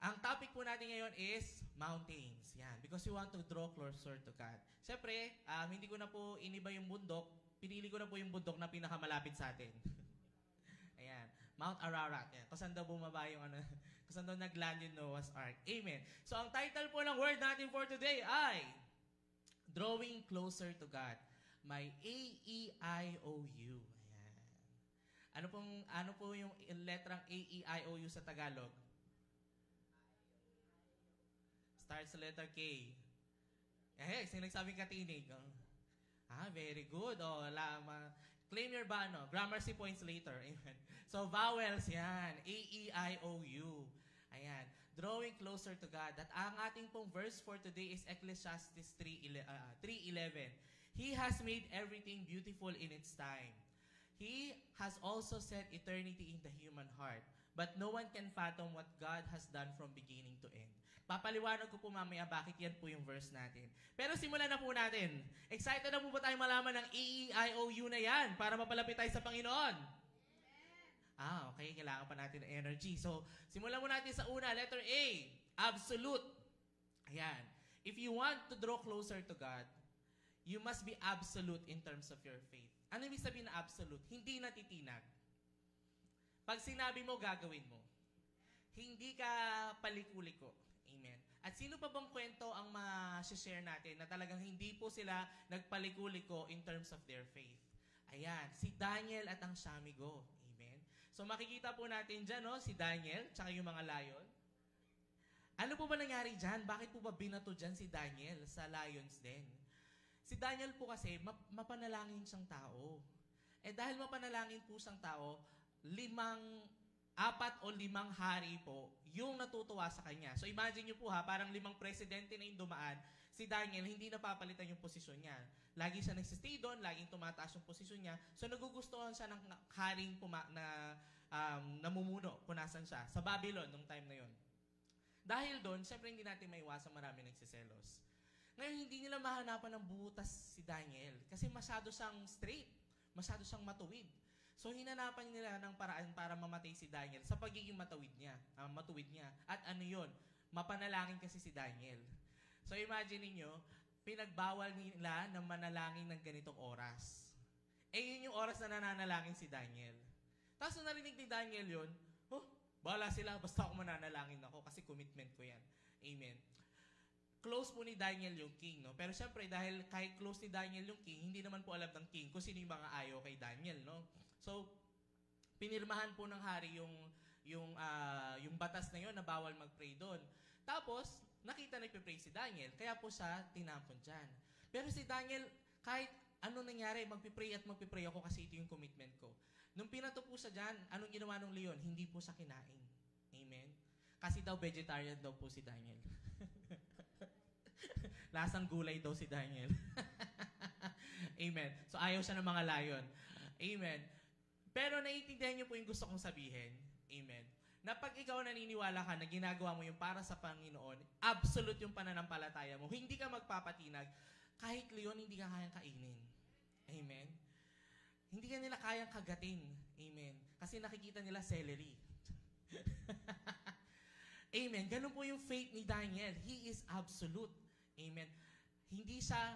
Ang topic po natin ngayon is mountains. Yan. Because we want to draw closer to God. Siyempre, hindi ko na po iniba yung bundok. Pinili ko na po yung bundok na pinakamalapit sa atin. Ayan. Mount Ararat. Yan. Kung saan daw bumaba yung kung saan daw nagland yung Noah's Ark. Amen. So, ang title po ng word natin for today ay Drawing Closer to God. May A-E-I-O-U. Ayan. Ano po yung letrang A-E-I-O-U sa Tagalog? Starts sa letter K. Eh, sino nagsabing katinig? Very good. Claim your Gramercy points later. Amen. So, vowels yan. A-E-I-O-U. Ayan. Drawing closer to God. At ang ating pong verse for today is Ecclesiastes 3:11. He has made everything beautiful in its time. He has also set eternity in the human heart. But no one can fathom what God has done from beginning to end. Papaliwanag ko po mamaya bakit yan po yung verse natin. Pero simulan na po natin. Excited na po ba tayo malaman ng A-E-I-O-U na yan para mapalapit tayo sa Panginoon? Okay. Kailangan pa natin ng energy. So, simulan mo natin sa una. Letter A, absolute. Ayan. If you want to draw closer to God, you must be absolute in terms of your faith. Ano ibig sabihin na absolute? Hindi natitinag. Pag sinabi mo, gagawin mo. Hindi ka palikuliko. Amen. At sino pa bang kwento ang ma-share natin na talagang hindi po sila nagpalikuliko in terms of their faith? Ayan, si Daniel at ang Shamigo. Amen. So makikita po natin dyan, si Daniel, tsaka yung mga lion. Ano po ba nangyari dyan? Bakit po ba binato dyan si Daniel sa lions den? Si Daniel po kasi, mapanalangin siyang tao. Dahil mapanalangin po siyang tao, 4 o 5 hari po yung natutuwa sa kanya. So imagine nyo po parang 5 presidente na yung dumaan. Si Daniel, hindi napapalitan yung posisyon niya. Lagi siya nagsistay doon, laging tumataas yung posisyon niya. So nagugustuhan siya ng haring namumuno kung nasan siya. Sa Babylon, nung time na yon. Dahil doon, syempre hindi natin maiwasan marami nagsiselos. Ngayon, hindi nila mahanapan ng butas si Daniel kasi masyado siyang straight, masyado siyang matuwid. So, hinanapan nila ng paraan para mamatay si Daniel sa pagiging matuwid niya. At ano yun? Mapanalangin kasi si Daniel. So, imagine niyo, pinagbawal nila na manalangin ng ganitong oras. yun yung oras na nananalangin si Daniel. Tapos nung narinig ni Daniel yun, bahala sila, basta ako mananalangin ako kasi commitment ko yan. Amen. Close po ni Daniel yung king, no? Pero syempre, dahil kahit close ni Daniel yung king, hindi naman po alam ng king kung sino yung mga ayaw kay Daniel, no? So, pinirmahan po ng hari yung batas na yun na bawal mag-pray doon. Tapos, nakita na ipipray si Daniel, kaya po siya tinampon dyan. Pero si Daniel, kahit ano nangyari, magpipray at magpipray ako kasi ito yung commitment ko. Nung pinato po siya dyan, anong ginawa ng leon? Hindi po siya kinain. Amen? Kasi daw vegetarian daw po si Daniel. Lasang gulay daw si Daniel. Amen. So ayaw siya ng mga lion. Amen. Pero naiintindihan niyo po yung gusto kong sabihin. Amen. Na pag ikaw naniniwala ka na ginagawa mo yung para sa Panginoon, absolute yung pananampalataya mo, hindi ka magpapatinag, kahit leon hindi ka kayang kainin. Amen. Hindi ka nila kayang kagatin. Amen. Kasi nakikita nila celery. Amen. Ganun po yung faith ni Daniel. He is absolute. Amen. Hindi siya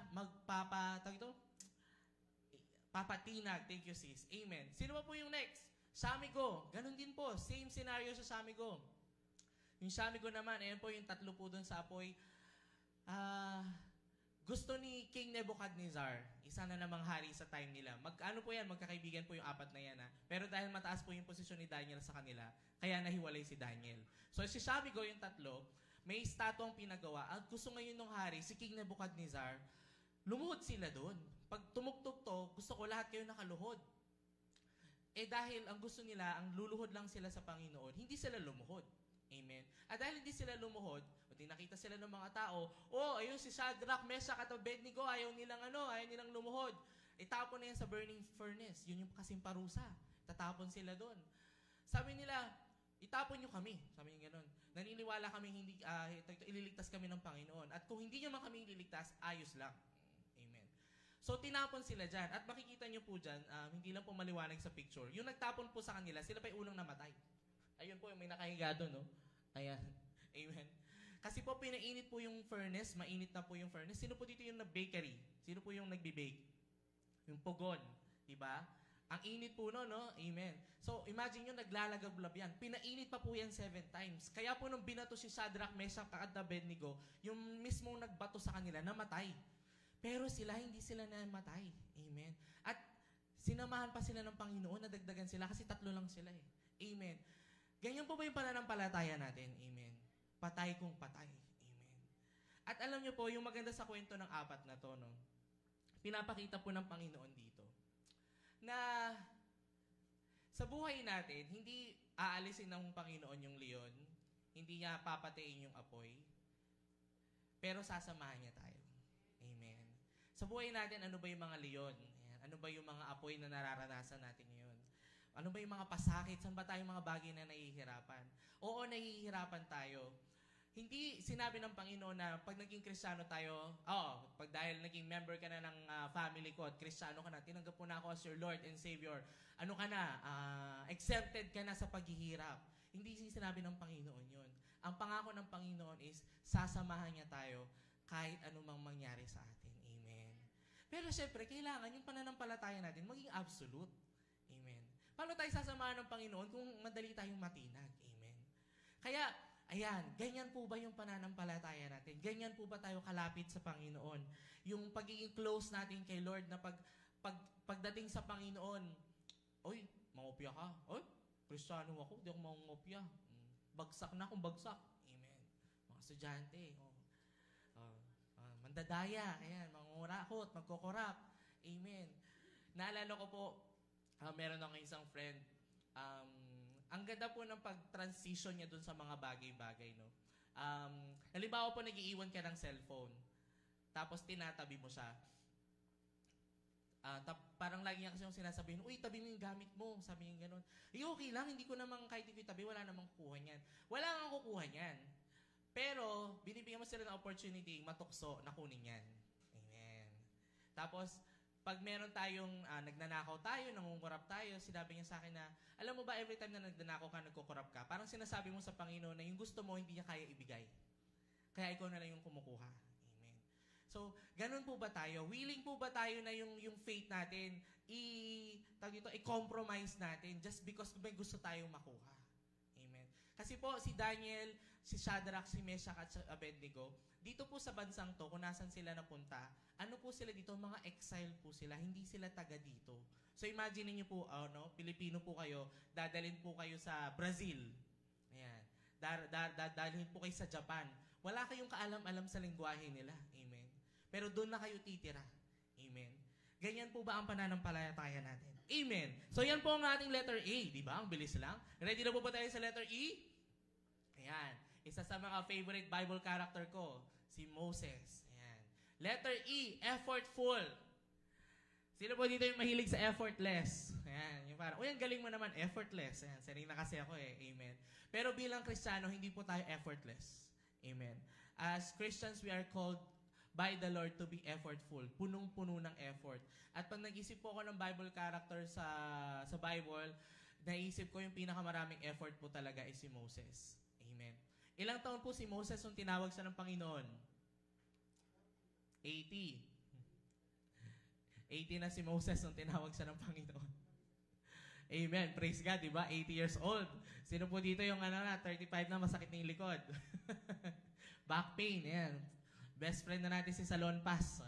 papatinag. Thank you, sis. Amen. Sino pa po yung next? Shamigo. Ganun din po. Same scenario sa Shamigo. Yung Shamigo naman, ayan po yung tatlo po dun sa apoy. Gusto ni King Nebuchadnezzar, isa na namang hari sa time nila. Ano po yan, magkakaibigan po yung apat na yan. Pero dahil mataas po yung posisyon ni Daniel sa kanila, kaya nahiwalay si Daniel. So si Shamigo, yung tatlo, may statwang pinagawa. At gusto ngayon ng hari, si King Nebuchadnezzar, lumuhod sila doon. Pag tumugtog to, gusto ko lahat kayo nakaluhod. Dahil ang gusto nila, ang luluhod lang sila sa Panginoon, hindi sila lumuhod. Amen. At dahil hindi sila lumuhod, o di nakita sila ng mga tao, ayun si Shadrach, Meshach at Abednego, ayaw nilang lumuhod. Itapon na yan sa burning furnace. Yun yung kasing parusa. Tatapon sila doon. Sabi nila, itapon nyo kami. Sabi niya gano'n. Naniniwala kami ililigtas kami ng Panginoon. At kung hindi nyo man kami ililigtas, ayos lang. Amen. So, tinapon sila dyan. At makikita nyo po dyan, hindi lang po maliwanag sa picture. Yung nagtapon po sa kanila, sila pa yung unang namatay. Ayun po, may nakahiga doon, no? Ayan. Amen. Kasi po, pinainit po yung furnace, mainit na po yung furnace. Sino po dito yung nag-bakery? Sino po yung nagbe-bake? Yung pugon. Diba? Ang init po no? Amen. So, imagine nyo, naglalagablab yan. Pinainit pa po yan 7 times. Kaya po nung binato si Shadrach, Meshach, at Abednego, yung mismong nagbato sa kanila, namatay. Pero hindi sila namatay. Amen. At sinamahan pa sila ng Panginoon, nadagdagan sila kasi 3 lang sila eh. Amen. Ganyan po ba yung pananampalataya natin? Amen. Patay kung patay. Amen. At alam nyo po, yung maganda sa kwento ng apat na to, no? Pinapakita po ng Panginoon dito na sa buhay natin, hindi aalisin ng Panginoon yung leon, hindi niya papatiin yung apoy, pero sasamahan niya tayo. Amen. Sa buhay natin, ano ba yung mga leon? Ayan. Ano ba yung mga apoy na nararanasan natin ngayon? Ano ba yung mga pasakit? Saan ba tayong mga bagay na nahihirapan? Oo, nahihirapan tayo. Hindi sinabi ng Panginoon na pag naging Kristiyano tayo, pag dahil naging member ka na ng family ko at Kristiyano ka na, tinanggap mo na ako as your Lord and Savior, ano ka na, exempted ka na sa paghihirap. Hindi sinabi ng Panginoon yun. Ang pangako ng Panginoon is, sasamahan niya tayo kahit anumang mangyari sa atin. Amen. Pero syempre, kailangan yung pananampalataya natin maging absolute. Amen. Paano tayo sasamahan ng Panginoon kung madali tayong matinag? Amen. Kaya, ayan, ganyan po ba yung pananampalataya natin? Ganyan po ba tayo kalapit sa Panginoon? Yung pagiging close natin kay Lord na pagdating sa Panginoon, mangopya ka. Kristiyano ako, di ako mangopya. Bagsak na akong bagsak. Amen. Mga estudyante, mandadaya, ayan, mangurakot, magkukurap. Amen. Naalala ko po, meron akong isang friend, ang ganda po ng pag-transition niya dun sa mga bagay-bagay, no? Halimbawa po, nag-iiwan ka ng cellphone, tapos tinatabi mo siya. Parang lagi niya kasi yung sinasabihin, tabi mo yung gamit mo, sabi niya gano'n. Okay lang, hindi ko namang kahit itabi, wala namang kukuha niyan. Wala nang kukuha niyan. Pero, binibigyan mo sila ng opportunity matukso na kunin yan. Amen. Tapos, pag meron tayong nagnanakaw tayo, nangungurap tayo, sinabi niya sa akin na, alam mo ba, every time na nagnanakaw ka, nagkukurap ka, parang sinasabi mo sa Panginoon na yung gusto mo, hindi niya kaya ibigay. Kaya ikaw na lang yung kumukuha. Amen. So, ganun po ba tayo? Willing po ba tayo na yung faith natin, i-compromise natin just because may gusto tayong makuha? Amen. Kasi po, si Daniel, si Shadrach, si Meshach, at si Abednego, dito po sa bansang to, kung nasan sila napunta, ano po sila dito? Mga exile po sila, hindi sila taga dito. So, imagine niyo po, Pilipino po kayo, dadalhin po kayo sa Brazil. Ayan. Dadalhin po kayo sa Japan. Wala kayong kaalam-alam sa lengguwahe nila. Amen. Pero doon na kayo titira. Amen. Ganyan po ba ang pananampalataya natin? Amen. So yan po ang ating letter A. Di ba? Ang bilis lang. Ready na po ba tayo sa letter E? Ayan. Isa sa mga favorite Bible character ko, si Moses. Ayan. Letter E, effortful. Sino po dito yung mahilig sa effortless? Ayan. Yung parang, ang galing mo naman, effortless. Ayan. Sanay na kasi ako eh. Amen. Pero bilang Kristiyano, hindi po tayo effortless. Amen. As Christians, we are called by the Lord to be effortful. Punong-puno ng effort. At pag nag-isip po ako ng Bible character sa Bible, naisip ko yung pinakamaraming effort po talaga is si Moses. Amen. Ilang taon po si Moses nung tinawag siya ng Panginoon? 80. 80 na si Moses nung tinawag siya ng Panginoon. Amen. Praise God, di ba? 80 years old. Sino po dito yung 35 na masakit na yung likod? Back pain, yan. Best friend na natin si Salon Pass.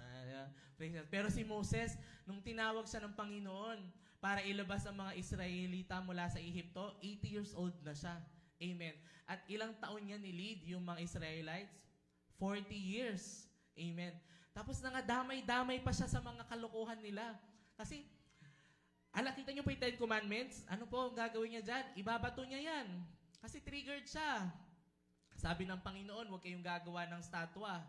Pero si Moses, nung tinawag siya ng Panginoon para ilabas ang mga Israelita mula sa Ehipto, 80 years old na siya. Amen. At ilang taon niya ni-lead yung mga Israelites? 40 years. Amen. Tapos nangadamay-damay pa siya sa mga kalokohan nila. Kasi, kita niyo po yung 10 Commandments? Ano po ang gagawin niya dyan? Ibabato niya yan. Kasi triggered siya. Sabi ng Panginoon, huwag kayong gagawa ng statwa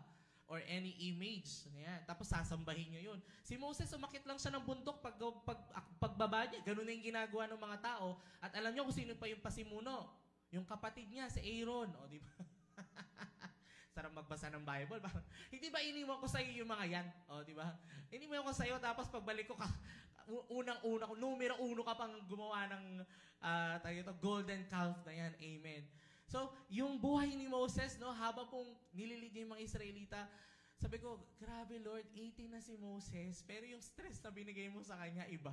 or any image. Ayan. Tapos sasambahin niyo yun. Si Moses, umakit lang siya ng bundok pagbaba niya. Ganun na yung ginagawa ng mga tao. At alam niyo kung sino pa yung pasimuno? Yung kapatid niya, si Aaron. O, di ba? Sarap magbasa ng Bible. Hindi ba iniwan ko sa iyo yung mga yan? O, di ba? Iniwan ko sa iyo, tapos pagbalik ko unang-una ko, numero 1 ka pang gumawa ng golden calf na yan. Amen. So, yung buhay ni Moses, no, habang pong nililid niya yung mga Israelita, sabi ko, grabe Lord, 80 na si Moses, pero yung stress na binigay mo sa kanya, iba.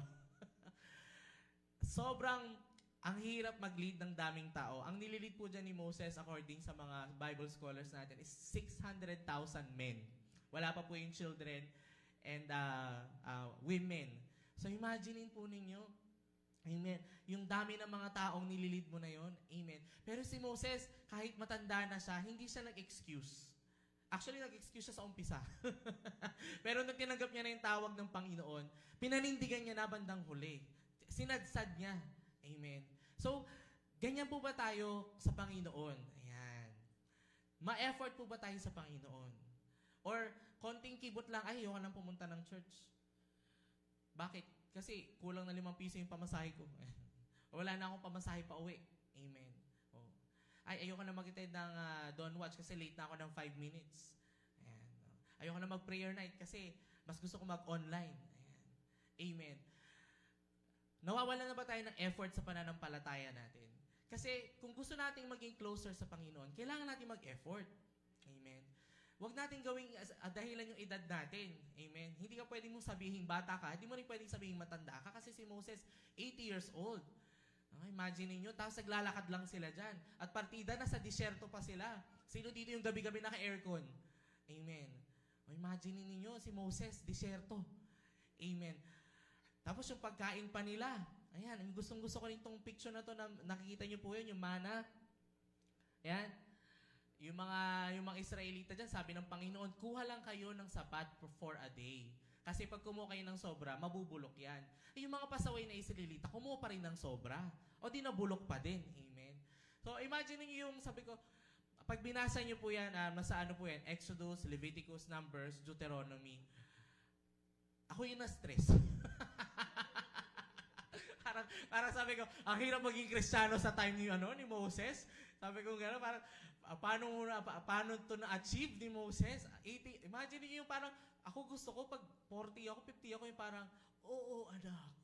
Sobrang, ang hirap mag-lead ng daming tao. Ang nililid po dyan ni Moses, according sa mga Bible scholars natin, is 600,000 men. Wala pa po yung children and women. So, imaginein po ninyo, amen. Yung dami ng mga taong nililid mo na yon, amen. Pero si Moses, kahit matanda na siya, hindi siya nag-excuse. Actually, nag-excuse siya sa umpisa. Pero nung tinanggap niya na yung tawag ng Panginoon, pinanindigan niya na bandang huli. Sinadsad niya. Amen. So, ganyan po ba tayo sa Panginoon? Ayan. Ma-effort po ba tayo sa Panginoon? Or, konting kibot lang, ayoko nang pumunta ng church. Bakit? Kasi kulang na 5 piso yung pamasahe ko. Wala na akong pamasahe pa uwi. Amen. Oh. Ayoko na mag-attend ng Dawn Watch kasi late na ako ng 5 minutes. Ayan. Ayoko na mag-prayer night kasi mas gusto ko mag-online. Ayan. Amen. Nawawala na ba tayo ng effort sa pananampalataya natin? Kasi kung gusto nating maging closer sa Panginoon, kailangan natin mag-effort. Amen. Huwag natin gawing dahilan yung edad natin. Amen. Hindi ka pwedeng mong sabihin bata ka, hindi mo rin pwedeng sabihin matanda ka kasi si Moses, 80 years old. Imagine niyo, tapos naglalakad lang sila dyan. At partida, nasa disyerto pa sila. Sino dito yung gabi-gabi naka-aircon? Amen. Imagine niyo, si Moses, disyerto. Amen. Tapos yung pagkain pa nila. Ayan, gustong-gusto ko rin itong picture na to na nakikita niyo po yun, yung mana. Ayan. Yung mga Israelita dyan, sabi ng Panginoon, kuha lang kayo ng sapat for a day. Kasi pag kumuha kayo ng sobra, mabubulok yan. Yung mga pasaway na Israelita, kumuha pa rin ng sobra. O di nabulok pa din. Amen. So imagine niyo yung, sabi ko, pag binasa niyo po yan, nasa ano po yan, Exodus, Leviticus, Numbers, Deuteronomy, ako yung na-stress. parang sabi ko, ang hirap maging Kristiyano sa time ni Moses. Sabi ko gano'n, parang, paano ito na-achieve ni Moses? 80, imagine niyo yung parang, ako gusto ko, pag 40 ako, 50 ako, yung parang, oo, anak.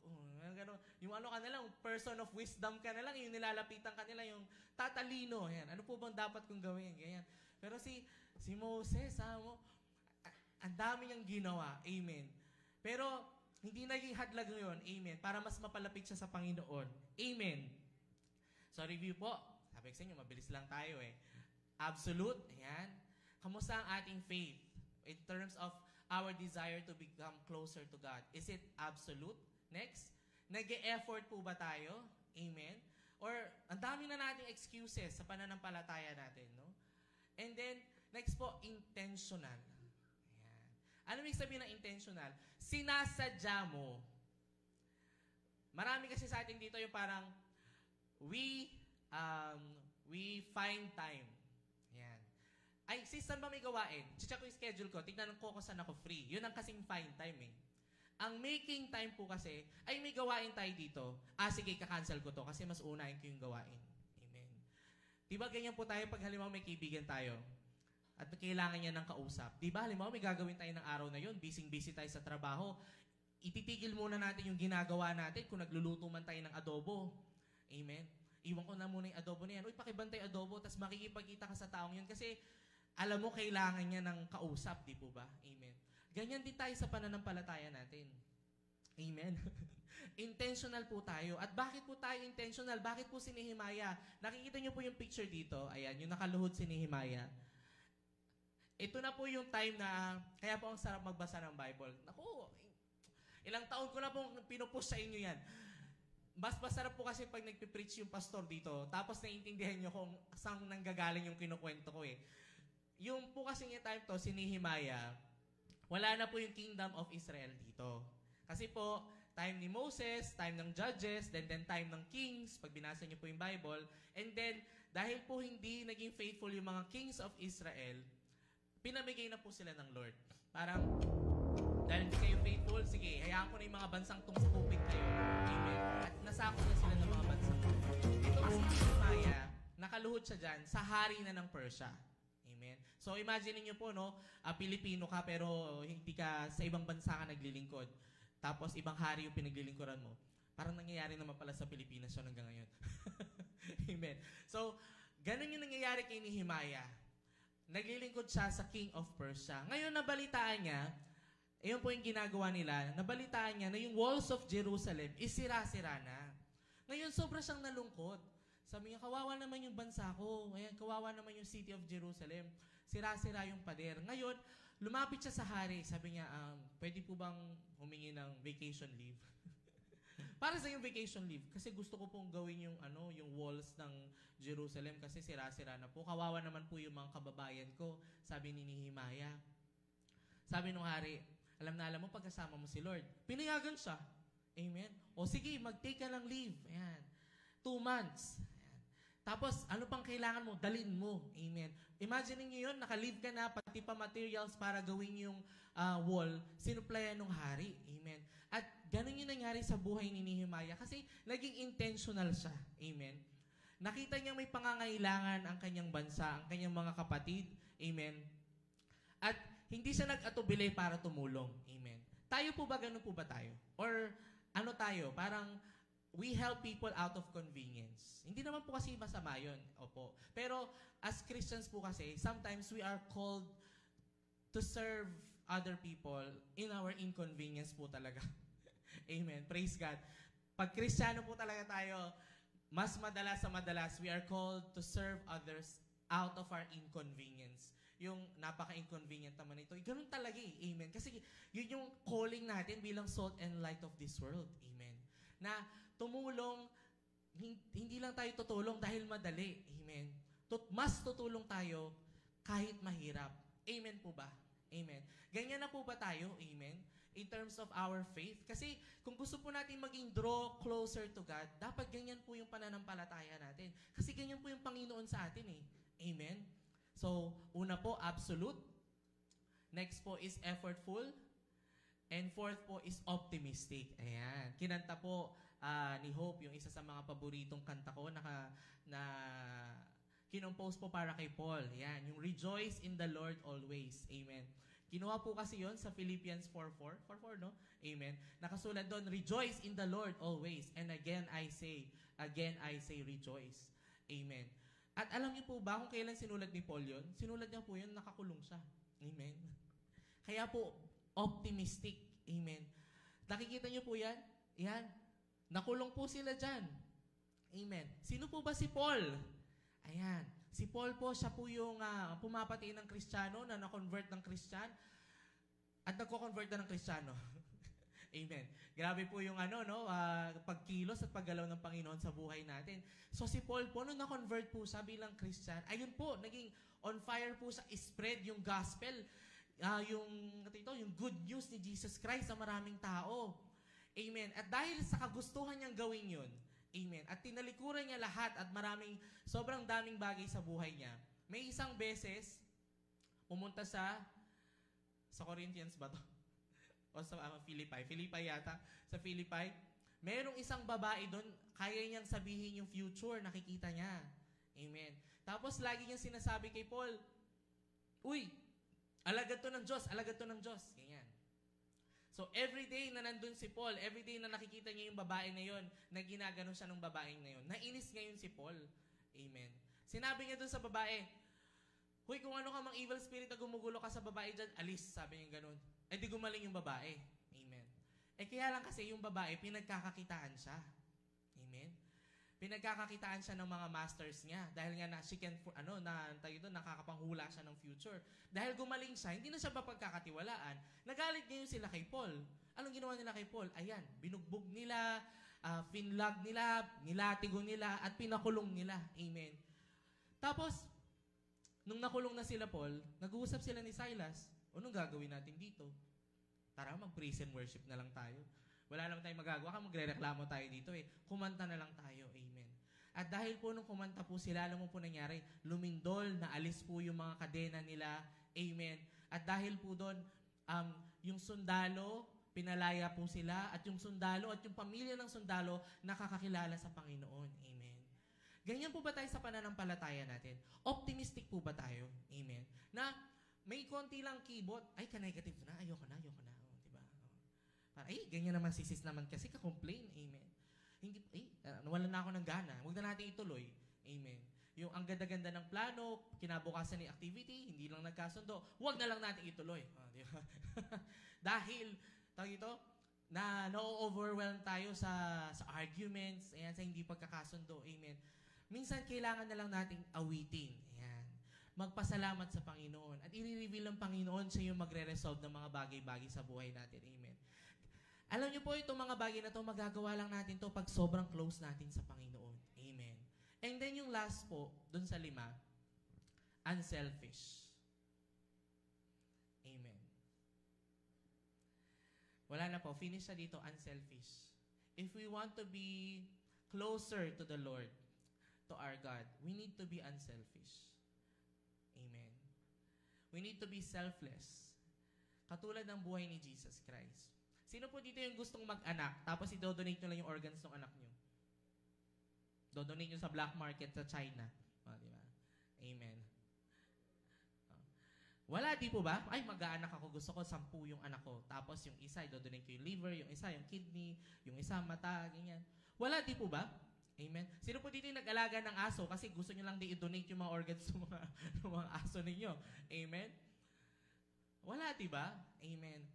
Gano'n. Yung ano ka na lang, person of wisdom ka na lang, yung nilalapitan ka nila, yung tatalino. Yan. Ano po bang dapat kong gawin? Ganyan. Pero si Moses, Ang dami niyang ginawa. Amen. Pero, hindi naging hadlag yun. Amen. Para mas mapalapit siya sa Panginoon. Amen. So, review po. Sabi ko sa inyo, mabilis lang tayo eh. Absolute. Ayan. Kamusta ang ating faith in terms of our desire to become closer to God? Is it absolute? Next. Nag-e-effort po ba tayo? Amen. Or, ang dami na nating excuses sa pananampalataya natin, no? And then, next po, intentional. Ayan. Ano ibig sabihin ng intentional? Sinasadya mo. Marami kasi sa atin dito yung parang, we find time. Ayan. Ay, sis, saan ba may gawain? Check ko yung schedule ko. Tignan ko kung saan ako free. Yun ang kasing find time eh. Ang making time po kasi, ay may gawain tayo dito. Sige, kakancel ko to kasi mas unahin ko yung gawain. Amen. Diba ganyan po tayo pag halimbawa may kaibigan tayo at kailangan niya ng kausap. Diba halimbawa may gagawin tayo ng araw na yun, busy tayo sa trabaho, ititigil muna natin yung ginagawa natin kung nagluluto man tayo ng adobo. Amen. Iwan ko na muna yung adobo na yan. Uy, pakibantay adobo, tapos makikipagkita ka sa taong yun kasi alam mo kailangan niya ng kausap, di po ba? Amen. Ganyan din tayo sa pananampalataya natin. Amen. Intentional po tayo. At bakit po tayo intentional? Bakit po si Nehemiah? Nakikita niyo po yung picture dito. Ayan, yung nakaluhod si Nehemiah. Ito na po yung time na, kaya po ang sarap magbasa ng Bible. Naku, ilang taon ko na pong pinupush sa inyo yan. Mas masarap po kasi pag nagpipreach yung pastor dito, tapos naiintindihan nyo kung saan nanggagaling yung kinukwento ko eh. Yung po kasi yung time to, si Nehemiah, wala na po yung kingdom of Israel dito. Kasi po, time ni Moses, time ng Judges, then time ng Kings, pag binasa niyo po yung Bible, and then, dahil po hindi naging faithful yung mga kings of Israel, pinamigay na po sila ng Lord. Parang, dahil hindi kayo faithful, sige, hayaan ko na yung mga bansang tumutupig kayo. Amen. At nasako na sila ng mga bansang tupig. Ito si Nehemiah, nakaluhod siya dyan sa hari na ng Persia. Amen. So, imagine niyo po, no, Pilipino ka pero hindi ka sa ibang bansa ka naglilingkod. Tapos, ibang hari yung pinaglilingkuran mo. Parang nangyayari naman pala sa Pilipinas yun hanggang ngayon. Amen. So, ganun yung nangyayari kay Nehemiah. Naglilingkod siya sa King of Persia. Ngayon, nabalitaan niya, ayun po yung ginagawa nila, nabalitaan niya na yung walls of Jerusalem is sira-sira na. Ngayon, sobra siyang nalungkot. Sabi niya, kawawa naman yung bansa ko. Ayan, kawawa naman yung city of Jerusalem. Sira-sira yung pader. Ngayon, lumapit siya sa hari. Sabi niya, pwede po bang humingi ng vacation leave? Para sa yung vacation leave. Kasi gusto ko pong gawin yung, yung walls ng Jerusalem kasi sira-sira na po. Kawawa naman po yung mga kababayan ko. Sabi ni Nehemiah. Sabi nung hari, alam mo, pagkasama mo si Lord. Pinayagan siya. Amen. O sige, mag-take ka ng leave. Ayan. 2 months. Ayan. Tapos, ano pang kailangan mo? Dalin mo. Amen. Imagine niyo yun, naka-leave ka na, pati pa materials para gawin yung wall, sinuplayan ng hari. Amen. At ganun yung nangyari sa buhay ni Nehemiah kasi naging intentional siya. Amen. Nakita niya may pangangailangan ang kanyang bansa, ang kanyang mga kapatid. Amen. At hindi siya nag-atubili para tumulong. Amen. Tayo po ba, ganun po ba tayo? Or ano tayo? Parang we help people out of convenience. Hindi naman po kasi masama yun. Opo. Pero as Christians po kasi, sometimes we are called to serve other people in our inconvenience po talaga. Amen. Praise God. Pag Kristiyano po talaga tayo, mas madalas, we are called to serve others out of our inconvenience. Yung napaka-inconvenient naman ito. Ganun talaga eh. Amen. Kasi yun yung calling natin bilang salt and light of this world. Amen. Na tumulong, hindi lang tayo tutulong dahil madali. Amen. Mas tutulong tayo kahit mahirap. Amen po ba? Amen. Ganyan na po ba tayo? Amen. In terms of our faith. Kasi kung gusto po natin maging draw closer to God, dapat ganyan po yung pananampalataya natin. Kasi ganyan po yung Panginoon sa atin eh. Amen. So, una po, absolute. Next po is effortful. And fourth po is optimistic. Ayan. Kinanta po ni Hope, yung isa sa mga paboritong kanta ko na kinompose po para kay Paul. Ayan. Yung rejoice in the Lord always. Amen. Kinuha po kasi yon sa Philippians 4:4. 4:4, no? Amen. Nakasulat doon, rejoice in the Lord always. And again I say rejoice. Amen. At alam niyo po ba kung kailan sinulat ni Paul yun? Sinulat niya po yun, nakakulong siya. Amen. Kaya po, optimistic. Amen. Nakikita niyo po yan? Yan. Nakulong po sila dyan. Amen. Sino po ba si Paul? Ayan. Si Paul po, siya po yung pumapati ng Kristiyano na na-convert ng Kristyan at nagko-convert na ng Kristiyano. Amen. Grabe po yung pagkilos at paggalaw ng Panginoon sa buhay natin. So si Paul po, nung na-convert po siya bilang Christian, ayun po, naging on fire po sa spread yung gospel, yung good news ni Jesus Christ sa maraming tao. Amen. At dahil sa kagustuhan niyang gawin yun, amen, at tinalikuran niya lahat at sobrang daming bagay sa buhay niya, may isang beses, pumunta sa Corinthians ba to? O sa Philippi yata. Sa Philippi, merong isang babae doon, kaya niyang sabihin yung future, nakikita niya. Amen. Tapos lagi niyang sinasabi kay Paul, uy, alagad to ng Diyos, alagad to ng Diyos. Ganyan. So everyday na nandun si Paul, everyday na nakikita niya yung babae na yon, na ginaganon siya ng babaeng na yon, nainis ngayon si Paul. Amen. Sinabi niya doon sa babae, huy, kung ano ka mang evil spirit na gumugulo ka sa babae dyan, alis, sabi niya ganun. Eh di gumaling yung babae. Amen. Eh kaya lang kasi yung babae, pinagkakakitaan siya. Amen. Pinagkakakitaan siya ng mga masters niya. Dahil nga nakakapanghula siya ng future. Dahil gumaling siya, hindi na siya mapagkakatiwalaan. Nagalit ngayon sila kay Paul. Anong ginawa nila kay Paul? Ayan, binugbog nila, finlag nila, nilatigo nila, at pinakulong nila. Amen. Tapos, nung nakulong na sila Paul, nag-uusap sila ni Silas. Anong gagawin natin dito? Tara, mag-praise and worship na lang tayo. Wala naman tayong magagawa, magre-reklamo tayo dito eh. Kumanta na lang tayo. Amen. At dahil po nung kumanta po sila, alam mo po nangyari, lumindol, naalis po yung mga kadena nila. Amen. At dahil po doon, yung sundalo, pinalaya po sila, at yung sundalo at yung pamilya ng sundalo, nakakakilala sa Panginoon. Amen. Ganyan po ba tayo sa pananampalataya natin? Optimistic po ba tayo? Amen. Na may konti lang kibot, ay, ka-negative na, ayoko na. Diba? Para, ganyan naman sisis naman kasi ka-complain. Amen. Hindi, nawala na ako ng gana. Huwag na natin ituloy. Amen. Yung ang ganda-ganda ng plano, kinabukasan ni activity, hindi lang nagkasundo, huwag na lang natin ituloy. Diba? Dahil, na-overwhelm tayo sa arguments, ayan, sa hindi pagkakasundo. Amen. Minsan, kailangan na lang nating awitin. Ayan. Magpasalamat sa Panginoon. At i-reveal ng Panginoon siya yung magre-resolve ng mga bagay-bagay sa buhay natin. Amen. Alam niyo po, itong mga bagay na to, magagawa lang natin to pag sobrang close natin sa Panginoon. Amen. And then yung last po, dun sa 5, unselfish. Amen. Wala na po, finish na dito, unselfish. If we want to be closer to the Lord, to our God, we need to be unselfish. Amen. We need to be selfless. Katulad ng buhay ni Jesus Christ. Sino po dito yung gustong mag-anak, tapos i-donate nyo lang yung organs ng anak nyo? Dodonate nyo sa black market sa China. Diba? Amen. Wala, di po ba? Ay, mag-aanak ako. Gusto ko 10 yung anak ko. Tapos yung isa, i-donate ko yung liver, yung isa, yung kidney, yung isa, mata, ganyan. Wala, di po ba? Amen. Sino po dito yung nag-alaga ng aso kasi gusto nyo lang di i-donate yung mga organs ng mga aso ninyo? Amen? Wala, di ba? Amen.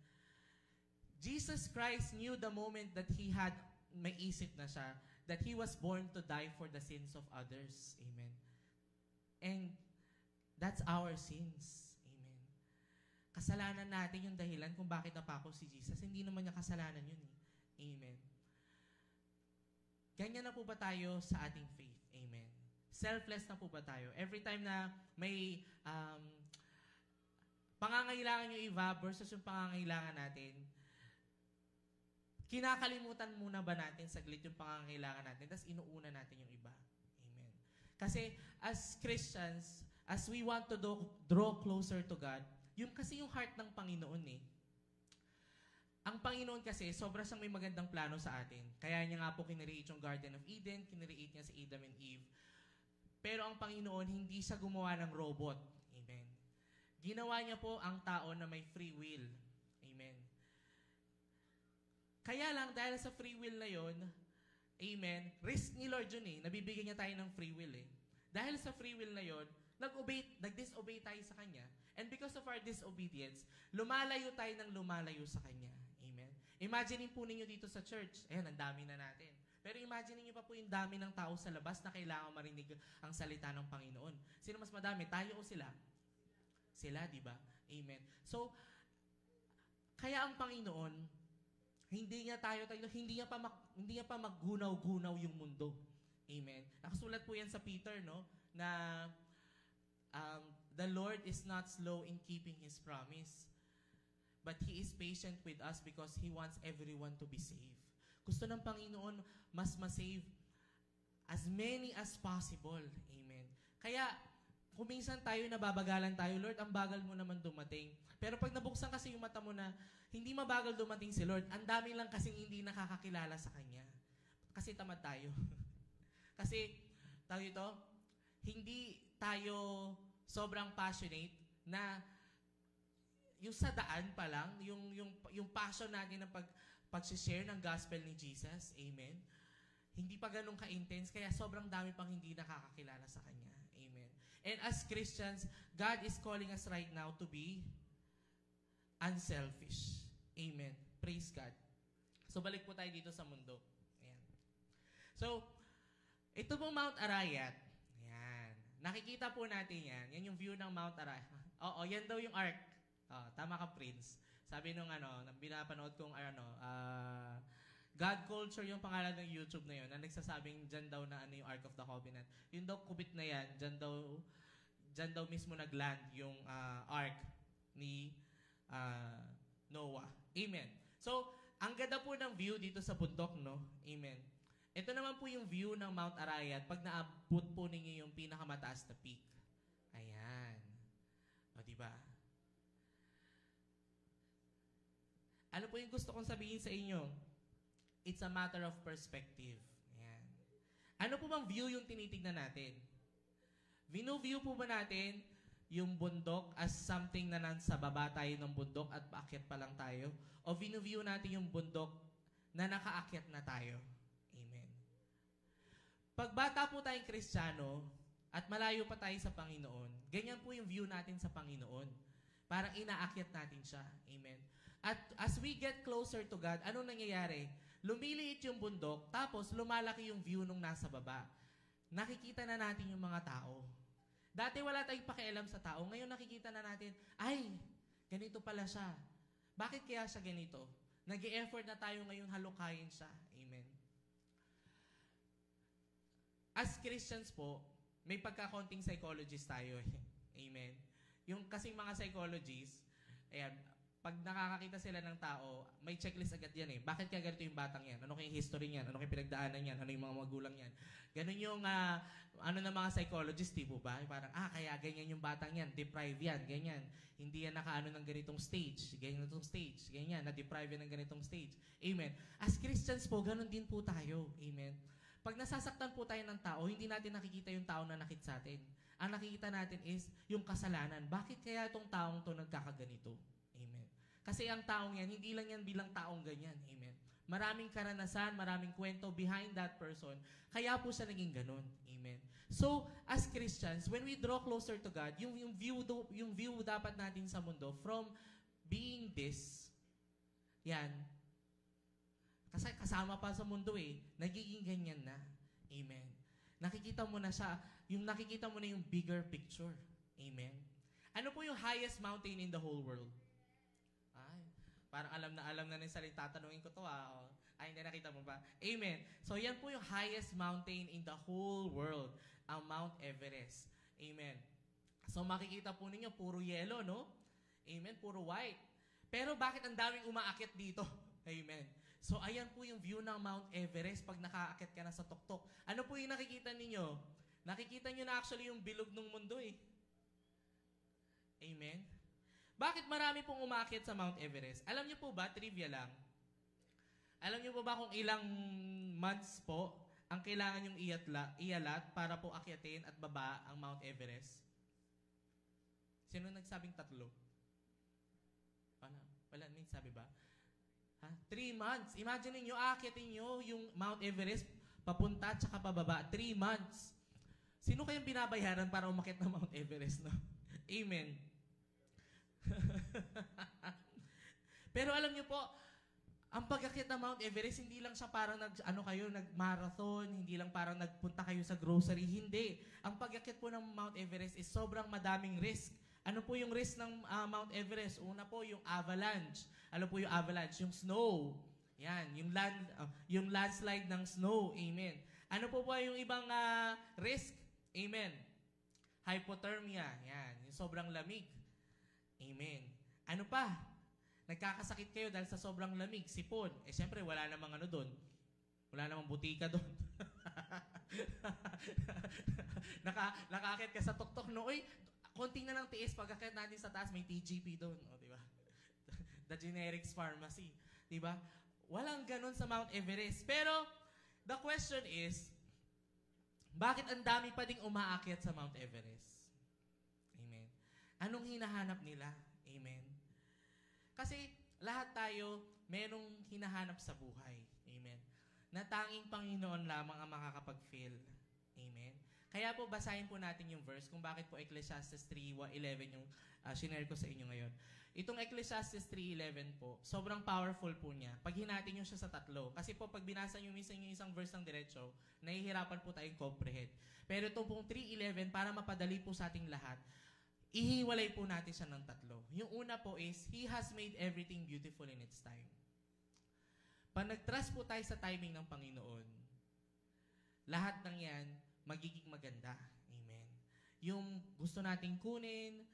Jesus Christ knew the moment that He had, may isip na siya, that He was born to die for the sins of others. Amen. And that's our sins. Amen. Kasalanan natin yung dahilan kung bakit napako si Jesus. Hindi naman niya kasalanan yun eh. Amen. Ganyan na po ba tayo sa ating faith? Amen. Selfless na po ba tayo? Every time na may pangangailangan yung iba versus yung pangangailangan natin, kinakalimutan muna ba natin saglit yung pangangailangan natin, tapos inuuna natin yung iba? Amen. Kasi as Christians, as we want to draw closer to God, yung kasi yung heart ng Panginoon eh. Ang Panginoon kasi, sobra siyang may magandang plano sa atin. Kaya niya nga po kinreate yung Garden of Eden, kinreate niya si Adam and Eve. Pero ang Panginoon, hindi siya gumawa ng robot. Amen. Ginawa niya po ang tao na may free will. Amen. Kaya lang, dahil sa free will na yon, amen, risk ni Lord yun eh. Nabibigyan niya tayo ng free will eh. Dahil sa free will na yon, nag-disobey tayo sa Kanya. And because of our disobedience, lumalayo tayo ng lumalayo sa Kanya. Amen? Imagine po ninyo dito sa church. Ayan, ang dami na natin. Pero imagine niyo pa po yung dami ng tao sa labas na kailangan marinig ang salita ng Panginoon. Sino mas madami? Tayo o sila? Sila, di ba? Amen. So, kaya ang Panginoon, hindi niya pa maggunaw-gunaw yung mundo. Amen. Nakasulat po yan sa Peter, no? Na the Lord is not slow in keeping His promise, but He is patient with us because He wants everyone to be saved. Gusto ng Panginoon mas ma-save as many as possible. Amen. Kaya, kung minsan tayo nababagalan tayo, Lord, ang bagal mo naman dumating. Pero pag nabuksan kasi yung mata mo na hindi mabagal dumating si Lord, ang dami lang kasing hindi nakakakilala sa Kanya. Kasi tamad tayo. Kasi, tayo ito, hindi tayo sobrang passionate na yung sa daan pa lang, yung passion natin ng pag-share ng gospel ni Jesus. Amen. Hindi pa ganun ka-intense, kaya sobrang dami pang hindi nakakakilala sa Kanya. Amen. And as Christians, God is calling us right now to be unselfish. Amen. Praise God. So, balik po tayo dito sa mundo. Ayan. So, ito po Mount Arayat. Ayan. Nakikita po natin yan. Yan yung view ng Mount Arayat. Oo, yan daw yung ark. Tama ka, Prince. Sabi nung binapanood kong God Culture yung pangalan ng YouTube na yun, na nagsasabing dyan daw na yung Ark of the Covenant. Yung daw kubit na yan, dyan daw mismo nagland yung ark ni Noah. Amen. So, ang ganda po ng view dito sa bundok, no? Amen. Ito naman po yung view ng Mount Arayat pag naabot po ninyo yung pinakamataas na peak. Ayan. O, diba? Ano po yung gusto kong sabihin sa inyo? It's a matter of perspective. Ayan. Ano po bang view yung tinitignan natin? View po ba natin yung bundok as something na nasa baba tayo ng bundok at paakyat pa lang tayo? O view natin yung bundok na nakaakyat na tayo? Amen. Pag bata po tayong Kristiyano at malayo pa tayo sa Panginoon, ganyan po yung view natin sa Panginoon. Parang inaakyat natin siya. Amen. At as we get closer to God, anong nangyayari? Lumiliit yung bundok, tapos lumalaki yung view nung nasa baba. Nakikita na natin yung mga tao. Dati wala tayong pakialam sa tao. Ngayon nakikita na natin, ay, ganito pala siya. Bakit kaya siya ganito? Nag-e-effort na tayo ngayon halukayin siya. Amen. As Christians po, may pagkakonting psychologist tayo. Amen. Yung kasing mga psychologists, ayan, pag nakakakita sila ng tao, may checklist agad yan eh. Bakit kaya ganito yung batang yan? Ano kayong history niyan? Ano kayong pinagdaanan yan? Ano yung mga magulang yan? Ganun yung, ng mga psychologist, di po ba? Parang, kaya ganyan yung batang yan. Deprive yan, ganyan. Hindi yan nakaano ng ganitong stage. Ganitong stage. Ganyan, na-deprive yan ng ganitong stage. Amen. As Christians po, ganun din po tayo. Amen. Pag nasasaktan po tayo ng tao, hindi natin nakikita yung tao na nakit sa atin. Ang nakikita natin is yung kasalanan. Bakit kaya itong taong to nagkakaganito? Amen. Kasi ang taong yan, hindi lang yan bilang taong ganyan. Amen. Maraming karanasan, maraming kwento behind that person. Kaya po siya naging ganun. Amen. So, as Christians, when we draw closer to God, yung view dapat natin sa mundo from being this, yan, kasi kasama pa sa mundo nagiging ganyan na. Amen. Nakikita mo na siya, nakikita mo na yung bigger picture. Amen. Ano po yung highest mountain in the whole world? Parang alam na ng salita. Tatanungin ko to Ay, hindi nakita mo ba? Amen. So, yan po yung highest mountain in the whole world. Ang Mount Everest. Amen. So, makikita po ninyo, puro yellow, no? Amen. Puro white. Pero bakit ang daming umaakyat dito? Amen. So, ayan po yung view ng Mount Everest pag nakaakyat ka na sa tuktok. Ano po yung nakikita ninyo? Nakikita nyo na actually yung bilog ng mundo Amen. Bakit marami pong umaakyat sa Mount Everest? Alam niyo po ba, trivia lang, alam niyo po ba kung ilang months po ang kailangan yung ialat para po akyatin at baba ang Mount Everest? Sino nagsabing 3? Wala, may sabi ba? 3 months. Imagine niyo, aakyatin niyo yung Mount Everest papunta at saka pababa. 3 months. Sino kayang binabayaran para umakyat ng Mount Everest, no? Amen. Pero alam niyo po, ang pag-akyat ng Mount Everest, hindi lang siya parang nag-marathon, hindi lang parang nagpunta kayo sa grocery, hindi. Ang pag-akyat po ng Mount Everest is sobrang madaming risk. Ano po yung risk ng Mount Everest? Una po, yung avalanche. Ano po yung avalanche? Yung snow. Yan, yung landslide ng snow. Amen. Ano po yung ibang risk? Amen. Hypothermia. Yan, yung sobrang lamig. Amen. Ano pa? Nagkakasakit kayo dahil sa sobrang lamig, sipon. Siyempre, wala namang ano doon. Wala namang butika doon. Nakakakit ka sa tuktok, no? Uy, konting na lang tiis, pagkakit natin sa taas, may TGP doon. O, di ba? The Generics Pharmacy. Di ba? Walang ganun sa Mount Everest. Pero, the question is, bakit ang dami pa ding umaakyat sa Mount Everest? Amen. Anong hinahanap nila? Amen. Kasi lahat tayo merong hinahanap sa buhay. Amen. Na tanging Panginoon lamang ang makakapag-fill. Amen. Kaya po basahin po natin yung verse kung bakit po Ecclesiastes 3:11 yung shinare ko sa inyo ngayon. Itong Ecclesiastes 3:11 po, sobrang powerful po niya. Pag hinati nyo siya sa tatlo. Kasi po pag binasa nyo minsan yung isang verse ng diretso, nahihirapan po tayong comprehend. Pero itong pong 3:11, para mapadali po sa ating lahat, ihiwalay po natin siya ng tatlo. Yung una po is, He has made everything beautiful in its time. Pag nag-trust po tayo sa timing ng Panginoon, lahat ng yan, magiging maganda. Amen. Yung gusto nating kunin,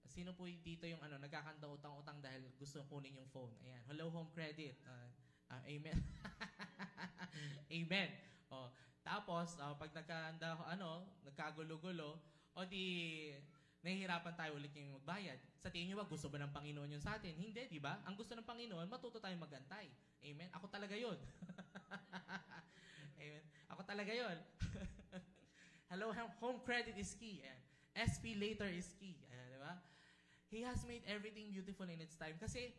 sino po dito yung nagkakanta utang-utang dahil gusto kunin yung phone? Ayan. Hello, home credit. Amen. Amen. O, tapos, pag nagkagulo-gulo, o di, nahihirapan tayo ulit yung magbayad. Sa tingin nyo ba, gusto ba ng Panginoon yun sa atin? Hindi, di ba? Ang gusto ng Panginoon, matuto tayong magantay. Amen? Ako talaga yun. Amen? Ako talaga yun. Hello, home credit is key. Ayan. SP later is key. Ayan, di ba? He has made everything beautiful in its time. Kasi,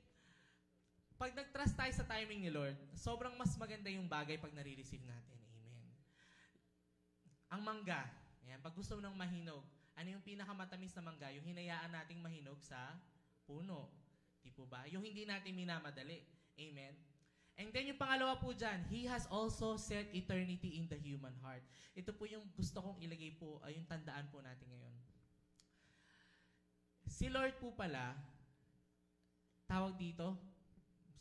pag nag-trust tayo sa timing ni Lord, sobrang mas maganda yung bagay pag nare-receive natin. Amen. Ang mangga, ayan, pag gusto mo ng mahinog, ano yung pinakamatamis na mangga? Yung hinayaan nating mahinog sa puno. Di po ba? Yung hindi natin minamadali. Amen? And then yung pangalawa po dyan, He has also set eternity in the human heart. Ito po yung gusto kong ilagay po, yung tandaan po natin ngayon. Si Lord po pala, tawag dito,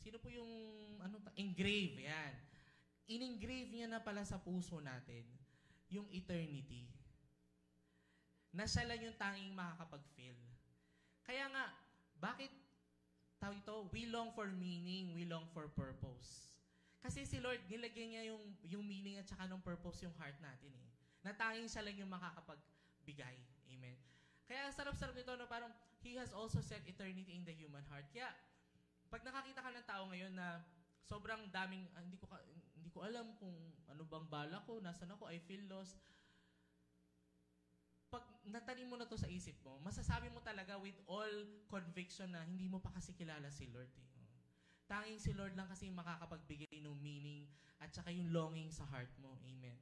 sino po yung engrave? Yan. In-engrave niya na pala sa puso natin yung eternity. Na siya lang yung tanging makakapag-fill. Kaya nga, bakit tawag ito? We long for meaning, we long for purpose. Kasi si Lord, nilagyan niya yung meaning at saka ng purpose yung heart natin eh. Na tanging siya lang yung makakapagbigay. Amen. Kaya sarap-sarap nito, no? Parang He has also set eternity in the human heart. Kaya, pag nakakita ka ng tao ngayon na sobrang daming, hindi ko alam kung ano bang bala ko, nasan ako, I feel lost. Pag natanim mo na to sa isip mo, masasabi mo talaga with all conviction na hindi mo pa kasi kilala si Lord. Eh. Tanging si Lord lang kasi makakapagbigay ng meaning at saka yung longing sa heart mo. Amen.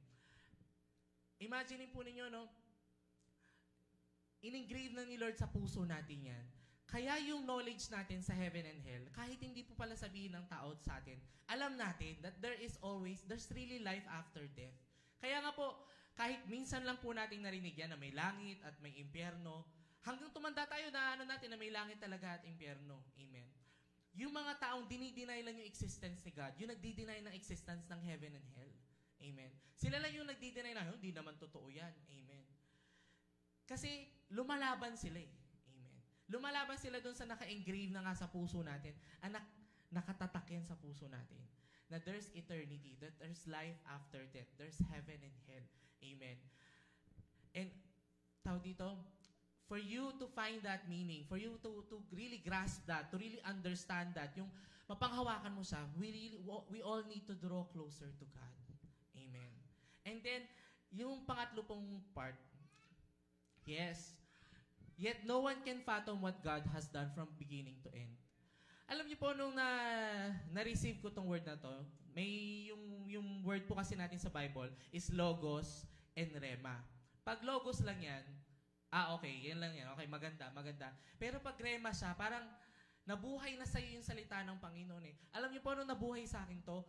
Imagine po ninyo, no? In-engrave na ni Lord sa puso natin yan. Kaya yung knowledge natin sa heaven and hell, kahit hindi po pala sabihin ng tao sa atin, alam natin that there's really life after death. Kaya nga po, kahit minsan lang po nating narinig yan na may langit at may impyerno, hanggang tumanda tayo na natin na may langit talaga at impyerno. Amen. Yung mga taong dinideny lang yung existence ni God, yung nagdi-deny ng existence ng heaven and hell. Amen. Sila lang yung nagdi-deny na, hindi naman totoo yan. Amen. Kasi lumalaban sila eh. Amen. Lumalaban sila doon sa naka-engrave na nga sa puso natin, nakatatak yan sa puso natin. Na there's eternity, that there's life after death, there's heaven and hell. Amen. And, tawag dito, for you to find that meaning, for you to really grasp that, to really understand that, yung mapanghawakan mo siya, we all need to draw closer to God. Amen. And then, yung pangatlo pong part, yes, yet no one can fathom what God has done from beginning to end. Alam niyo po, nung na-receive ko tong word na to, may yung word po kasi natin sa Bible is logos and rema. Pag logos lang yan, Okay. Yan lang yan. Okay, maganda, maganda. Pero pag rema siya, parang nabuhay na sa'yo yung salita ng Panginoon eh. Alam niyo po, ano nabuhay sa akin to?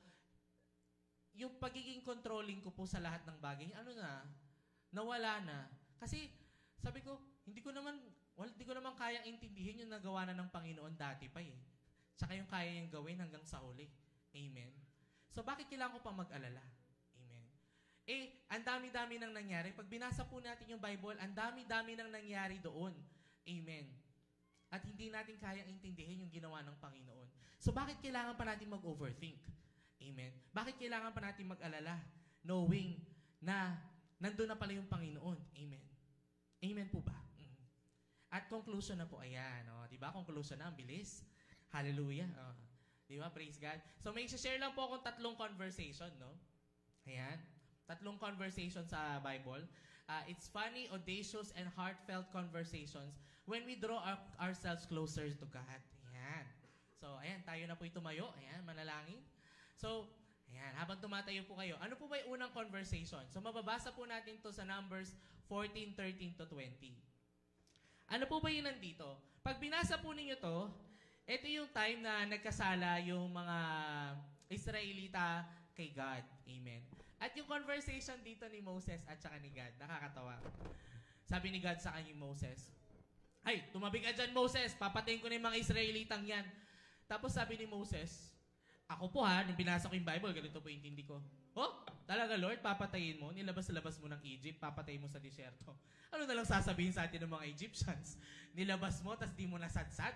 Yung pagiging controlling ko po sa lahat ng bagay, nawala na. Kasi, sabi ko, hindi ko naman kayang intindihin yung nagawa na ng Panginoon dati pa eh. Tsaka yung kaya yung gawin hanggang sa huli. Amen. So, bakit kailangan ko pa mag-alala? Amen. Ang dami-dami nang nangyari. Pag binasa po natin yung Bible, ang dami-dami nang nangyari doon. Amen. At hindi natin kayang intindihin yung ginawa ng Panginoon. So, bakit kailangan pa natin mag-overthink? Amen. Bakit kailangan pa natin mag-alala? Knowing na nandun na pala yung Panginoon. Amen. Amen po ba? At conclusion na po, ayan. Diba? Conclusion na, ang bilis. Hallelujah. Diba? Praise God. So, may share lang po akong 3 conversation, no? Ayan. 3 conversation sa Bible. It's funny, audacious, and heartfelt conversations when we draw ourselves closer to God. Ayan. So, ayan. Tayo na po tumayo. Ayan. Manalangin. So, ayan. Habang tumatayo po kayo, ano po ba yung unang conversation? So, mababasa po natin to sa Numbers 14:13 to 20. Ano po ba yun nandito? Pag binasa po ninyo to, ito yung time na nagkasala yung mga Israelita kay God. Amen. At yung conversation dito ni Moses at saka ni God, nakakatawa. Sabi ni God sa kanya Moses, "Ay, tumabi ka dyan, Moses. Papatayin ko na yung mga Israelitang yan." Tapos sabi ni Moses, "Ako po nung binasa ko yung Bible, ganito po intindi ko. Oh, talaga Lord, papatayin mo? Nilabas-labas mo ng Egypt, papatayin mo sa disyerto. Ano na lang sasabihin sa atin ng mga Egyptians? Nilabas mo, tas di mo nasadsad."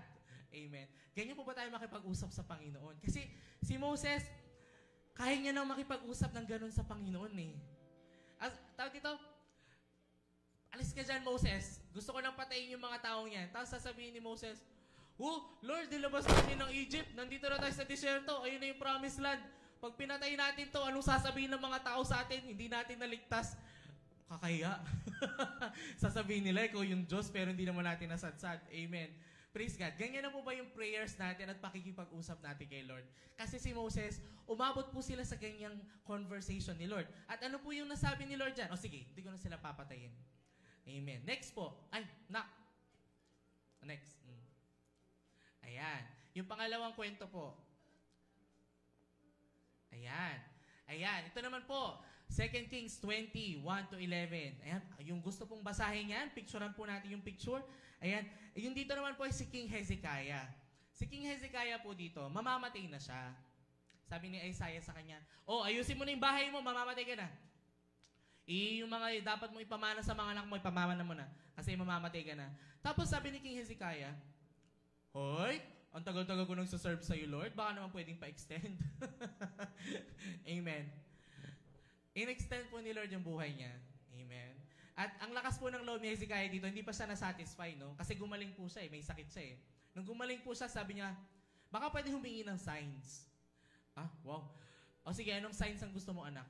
Amen. Ganyan po ba tayo makipag-usap sa Panginoon? Kasi si Moses, kaya niya nang makipag-usap ng ganun sa Panginoon eh. Tawag dito, "Alis ka dyan, Moses. Gusto ko nang patayin yung mga taong yan." Tapos sasabihin ni Moses, "Oh, Lord, nilabas natin ng Egypt. Nandito na tayo sa disyerto. Ayun na yung promised land. Pag pinatay natin to, anong sasabihin ng mga tao sa atin? Hindi natin naligtas." Kakaya. Sasabihin nila, ikaw yung Diyos, pero hindi naman natin nasadsad. Amen. Praise God. Ganyan na po ba yung prayers natin at pakikipag-usap natin kay Lord? Kasi si Moses, umabot po sila sa ganyang conversation ni Lord. At ano po yung nasabi ni Lord dyan? Sige, hindi ko na sila papatayin. Amen. Next po. Next. Ayan. Yung pangalawang kwento po. Ayan. Ito naman po. 2 Kings 20, 1 to 11. Ayan. Yung gusto pong basahin yan, picturean po natin yung picture. Ayan. Yung dito naman po ay si King Hezekiah. Si King Hezekiah po dito, mamamatay na siya. Sabi ni Isaiah sa kanya, ayusin mo na yung bahay mo, mamamatay ka na. Yung mga dapat mong ipamana sa mga anak mo, ipamana mo na. Kasi mamamatay ka na. Tapos sabi ni King Hezekiah, "Hoy, ang tagal-tagal ko nagsaserve sa'yo, Lord. Baka naman pwedeng pa-extend." Amen. In-extend po ni Lord yung buhay niya. Amen. At ang lakas po ng loob ni Hezekiah dito, hindi pa siya nasatisfy, no? Kasi gumaling po siya may sakit siya Nung gumaling po siya, sabi niya, baka pwede humingi ng signs. Wow. Sige, anong signs ang gusto mo, anak?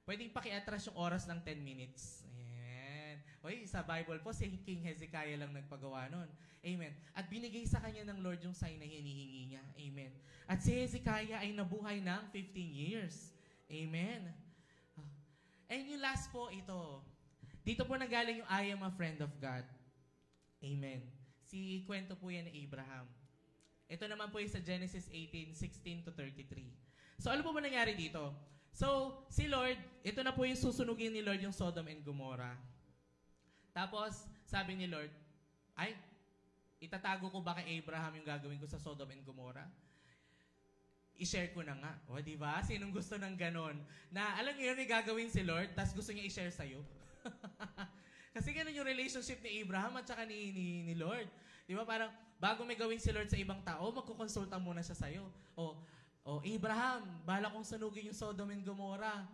Pwedeng paki-atras yung oras ng 10 minutes. Ayan. Sa Bible po, si King Hezekiah lang nagpagawa nun. Amen. At binigay sa kanya ng Lord yung sign na hinihingi niya. Amen. At si Hezekiah ay nabuhay ng 15 years. Amen. And yung last po, ito. Dito po nanggaling yung I am a friend of God. Amen. Si kwento po yan ni Abraham. Ito naman po yung sa Genesis 18:16 to 33. So ano po ba nangyari dito? So, si Lord, ito na po yung susunugin ni Lord yung Sodom and Gomorrah. Tapos, sabi ni Lord, itatago ko ba kay Abraham yung gagawin ko sa Sodom and Gomorrah? I-share ko na nga. Di ba? Sinong gusto ng ganon? Na alam niyo yun, may gagawin si Lord, tapos gusto niya i-share sa'yo. Kasi ganun yung relationship ni Abraham at saka ni Lord. Di ba? Parang bago may gawin si Lord sa ibang tao, magkukonsulta muna siya sa'yo. Abraham, bala kong sunugin yung Sodom and Gomorrah.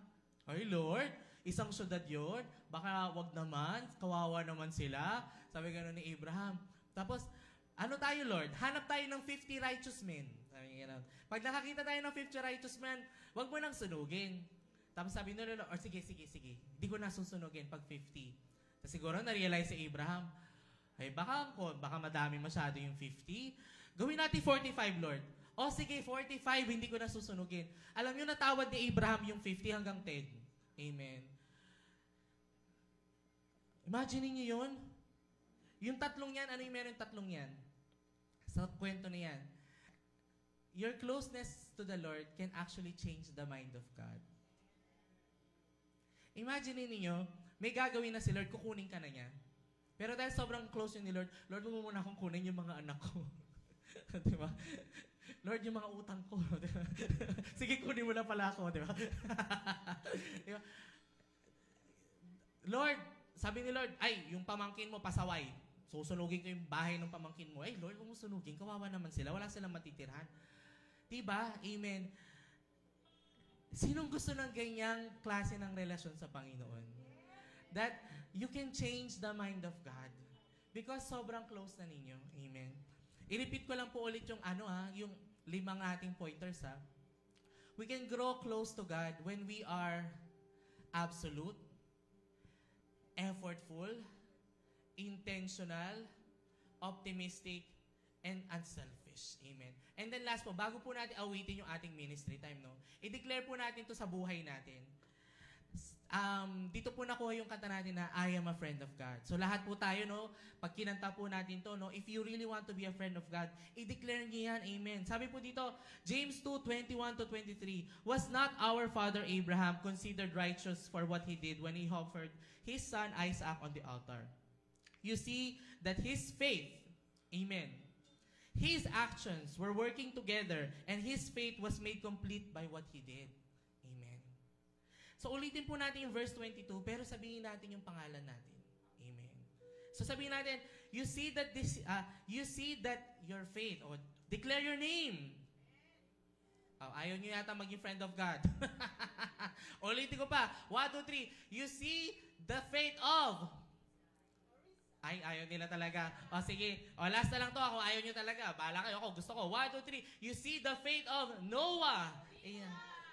Ay, Lord, isang syudad yun. Baka wag naman, kawawa naman sila. Sabi ganun ni Abraham. Tapos, ano tayo, Lord? Hanap tayo ng 50 righteous men. Sabi niya gano'n. Pag nakakita tayo ng 50 righteous men, wag mo nang sunugin. Tapos sabi nila, sige. Hindi ko na susunugin pag 50. Tapos siguro na-realize si Abraham, baka madami masyado yung 50. Gawin natin 45, Lord. Sige, 45, hindi ko na susunugin. Alam niyo, natawad ni Abraham yung 50 hanggang 10. Amen. Imagine niyo yun. Yung tatlong yan, ano yung meron yung tatlong yan? Sa kwento na yan, your closeness to the Lord can actually change the mind of God. Imagine niyo, may gagawin na si Lord, kukunin ka na niya. Pero dahil sobrang close yun ni Lord, Lord, mo muna akong kunin yung mga anak ko. Diba? Lord, yung mga utang ko. Diba? Sige, kunin mo na pala ako. Diba? Diba? Lord, sabi ni Lord, ay, yung pamangkin mo, pasaway. Susunugin ko yung bahay ng pamangkin mo. Ay, Lord, huwag mo sunugin. Kawawa naman sila. Wala silang matitirhan. Diba? Amen. Sinong gusto ng ganyang klase ng relasyon sa Panginoon? That you can change the mind of God. Because sobrang close na ninyo. Amen. I-repeat ko lang po ulit yung yung 5 ating pointers We can grow close to God when we are absolute, effortful, intentional, optimistic, and unselfish. Amen. And then last po, bago po natin awitin yung ating ministry time, i-declare po natin to sa buhay natin. Dito po nakuha yung kanta natin na I am a friend of God. So lahat po tayo, pag kinanta po natin to, if you really want to be a friend of God, i-declare niyo yan. Amen. Sabi po dito, James 2:21-23, was not our father Abraham considered righteous for what he did when he offered his son Isaac on the altar? You see that his faith, amen, his actions were working together and his faith was made complete by what he did. Amen. So ulitin po natin yung verse 22, pero sabihin natin yung pangalan natin. Amen. So sabihin natin, you see that your faith, declare your name. Ayaw nyo yata maging friend of God. Ulitin ko pa. 1, 2, 3. You see the faith of. Ayaw nila talaga. Sige. Last na lang to. Ako, ayaw nyo talaga. Bahala kayo. Ako, gusto ko. 1, 2, 3. You see the faith of Noah.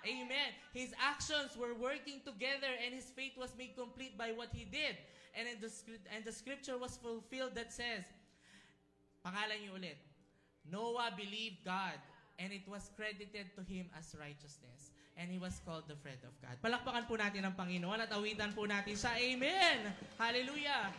Amen. His actions were working together and his faith was made complete by what he did. And the scripture was fulfilled that says, pangalan niyo ulit, Noah believed God and it was credited to him as righteousness. And he was called the friend of God. Palakpakan po natin ang Panginoon at awitan po natin siya. Amen! Hallelujah!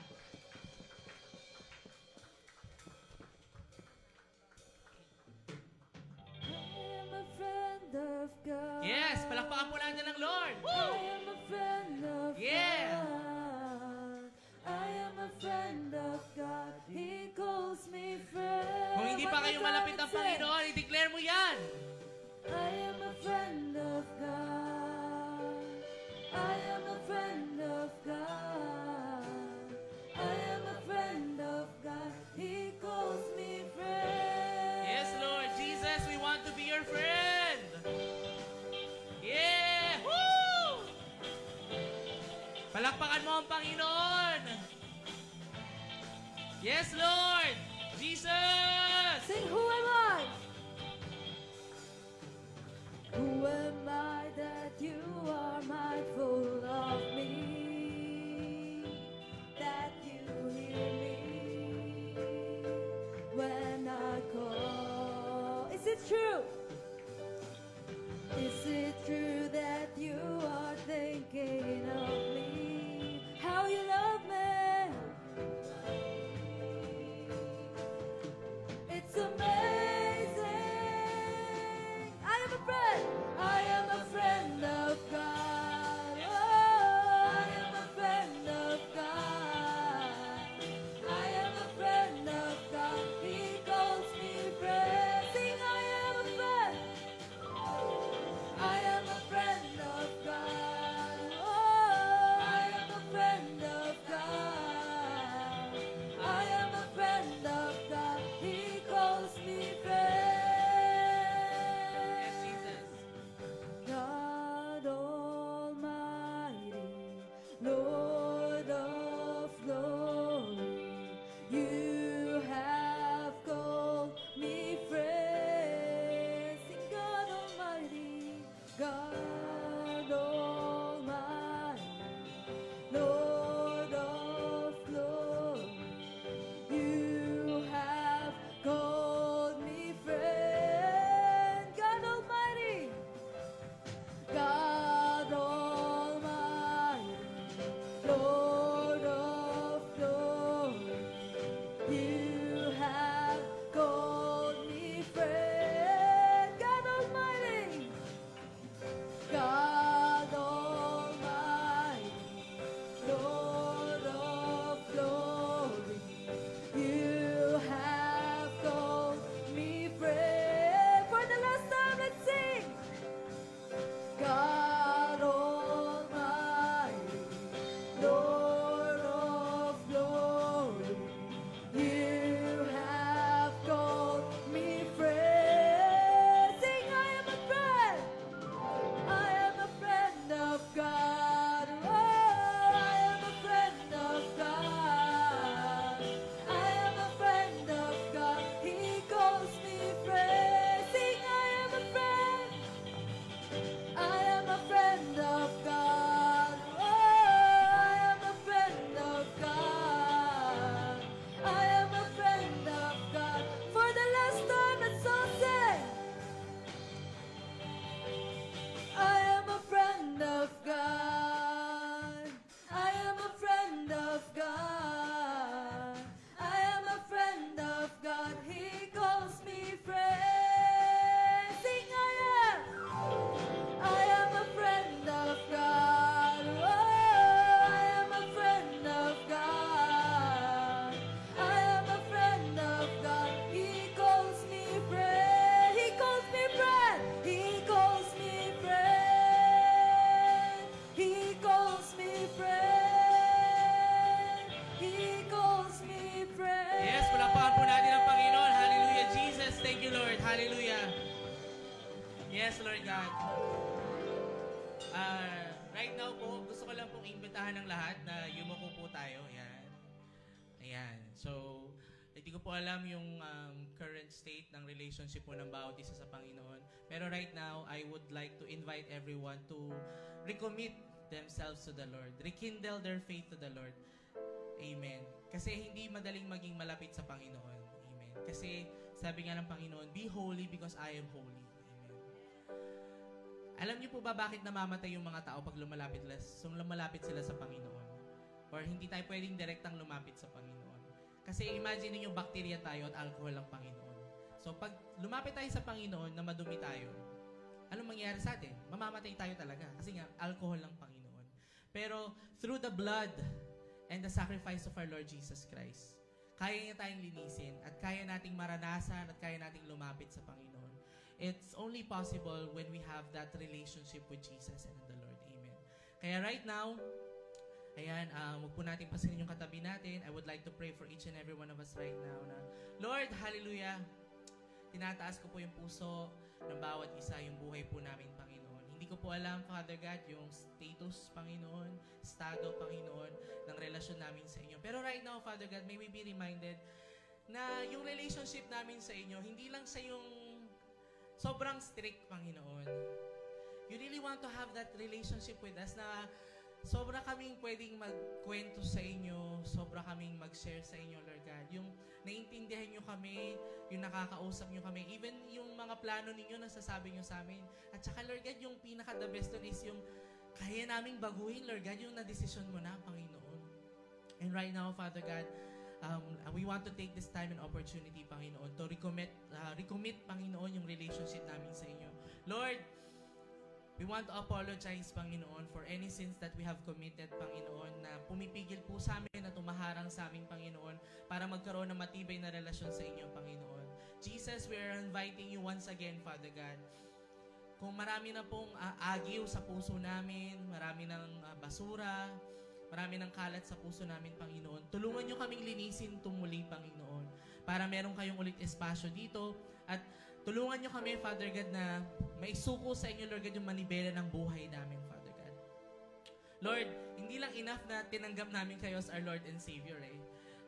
Of God. Yes, palakpakan po natin ng Lord. Woo! I am a friend of Yeah. God. I am a friend of God. He calls me friend. Kung hindi pa kayo malapit ang Panginoon, i-declare mo yan. I am a friend of God. I am a friend of God. I am a friend of God. He calls me friend. Yes, Lord Jesus, we want to be your friend. Yeah! Woo! Palakpakan mo ang Panginoon. Yes, Lord! Jesus! Sing, who am I? Who am I that you are mindful of me? That you hear me when I call. Is it true? Is it true that you are thinking of me? How you love me? Yes, Lord God. Right now po, gusto ko lang pong imbitahan ng lahat na yumuko po tayo. Ayan. Ayan. So, hindi ko po alam yung current state ng relationship po ng bawat isa sa Panginoon. Pero right now, I would like to invite everyone to recommit themselves to the Lord. Rekindle their faith to the Lord. Amen. Kasi hindi madaling maging malapit sa Panginoon. Amen. Kasi sabi nga ng Panginoon, be holy because I am holy. Amen. Alam niyo po ba bakit namamatay yung mga tao pag lumalapit sila sa Panginoon? Or hindi tayo pwedeng direktang lumapit sa Panginoon? Kasi imagine niyo bacteria tayo at alcohol ang Panginoon. So pag lumapit tayo sa Panginoon na madumi tayo, anong mangyayari sa atin? Mamamatay tayo talaga. Kasi nga, alcohol ang Panginoon. Pero through the blood and the sacrifice of our Lord Jesus Christ, kaya niya tayong linisin at kaya nating maranasan at kaya nating lumapit sa Panginoon. It's only possible when we have that relationship with Jesus and the Lord. Amen. Kaya right now, ayan, huwag po natin pasanin yung katabi natin. I would like to pray for each and every one of us right now na, Lord, hallelujah, tinataas ko po yung puso ng bawat isa, yung buhay po namin, Panginoon. Hindi ko po alam, Father God, yung status, Panginoon, estado, Panginoon, ng relasyon namin sa inyo. Pero right now, Father God, may we be reminded na yung relationship namin sa inyo, hindi lang sa yung sobrang strict, Panginoon. You really want to have that relationship with us na sobra kaming pwedeng magkwento sa inyo, sobra kaming mag-share sa inyo, Lord God. Yung naiintindihan nyo kami, yung nakakausap nyo kami, even yung mga plano ninyo nasasabi nyo sa amin. At saka, Lord God, yung pinaka-the best dun is yung kaya naming baguhin, Lord God, yung na-desisyon mo na, Panginoon. And right now, Father God, we want to take this time and opportunity, Panginoon, to recommit, Panginoon, yung relationship namin sa inyo. Lord, we want to apologize, Panginoon, for any sins that we have committed, Panginoon, na pumipigil po sa amin, na tumaharang sa amin, Panginoon, para magkaroon ng matibay na relasyon sa inyo, Panginoon. Jesus, we are inviting you once again, Father God. Kung marami na pong agiw sa puso namin, marami ng basura, marami ng kalat sa puso namin, Panginoon, tulungan nyo kaming linisin tumuli, Panginoon, para meron kayong ulit espasyo dito, at tulungan nyo kami, Father God, na maisuko sa inyo, Lord God, yung manibela ng buhay namin, Father God. Lord, hindi lang enough na tinanggap namin kayo as our Lord and Savior, eh.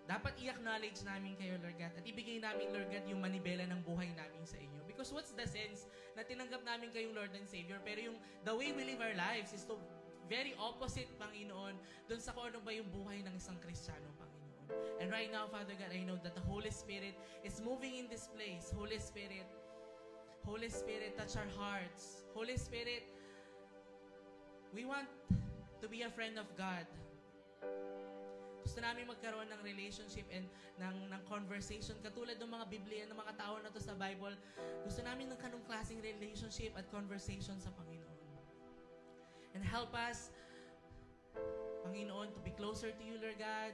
Dapat i-acknowledge namin kayo, Lord God, at ibigay namin, Lord God, yung manibela ng buhay namin sa inyo. Because what's the sense na tinanggap namin kayong Lord and Savior, pero yung the way we live our lives is to very opposite, Panginoon, dun sa kung ano ba yung buhay ng isang Kristiyano, Panginoon. And right now, Father God, I know that the Holy Spirit is moving in this place. Holy Spirit, touch our hearts. Holy Spirit, we want to be a friend of God. Gusto namin magkaroon ng relationship and ng conversation. Katulad ng mga Biblia, ng mga tao na to sa Bible, gusto namin ng kanong klaseng relationship at conversation sa Panginoon. And help us, Panginoon, to be closer to you, Lord God,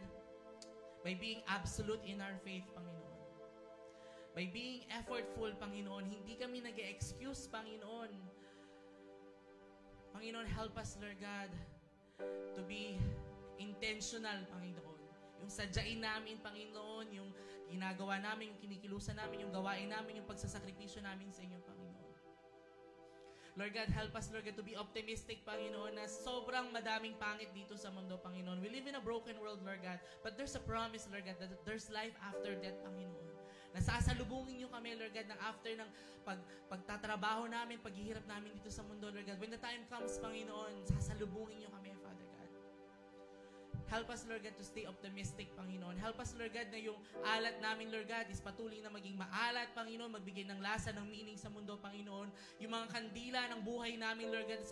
by being absolute in our faith, Panginoon. By being effortful, Panginoon. Hindi kami nag-excuse, Panginoon. Panginoon, help us, Lord God, to be intentional, Panginoon. Yung sadyain namin, Panginoon, yung ginagawa namin, yung kinikilusan namin, yung gawain namin, yung pagsasakripisyo namin sa inyo, Panginoon. Lord God, help us, Lord God, to be optimistic, Panginoon, na sobrang madaming pangit dito sa mundo, Panginoon. We live in a broken world, Lord God, but there's a promise, Lord God, that there's life after death, Panginoon. Nasasalubungin niyo kami, Lord God, ng after ng pagtatrabaho namin, paghihirap namin dito sa mundo, Lord God. When the time comes, Panginoon, sasalubungin niyo kami, Father God. Help us, Lord God, to stay optimistic, Panginoon. Help us, Lord God, na yung alat namin, Lord God, is patuloy na maging maalat, Panginoon, magbigay ng lasa, ng meaning sa mundo, Panginoon. Yung mga kandila ng buhay namin, Lord God, is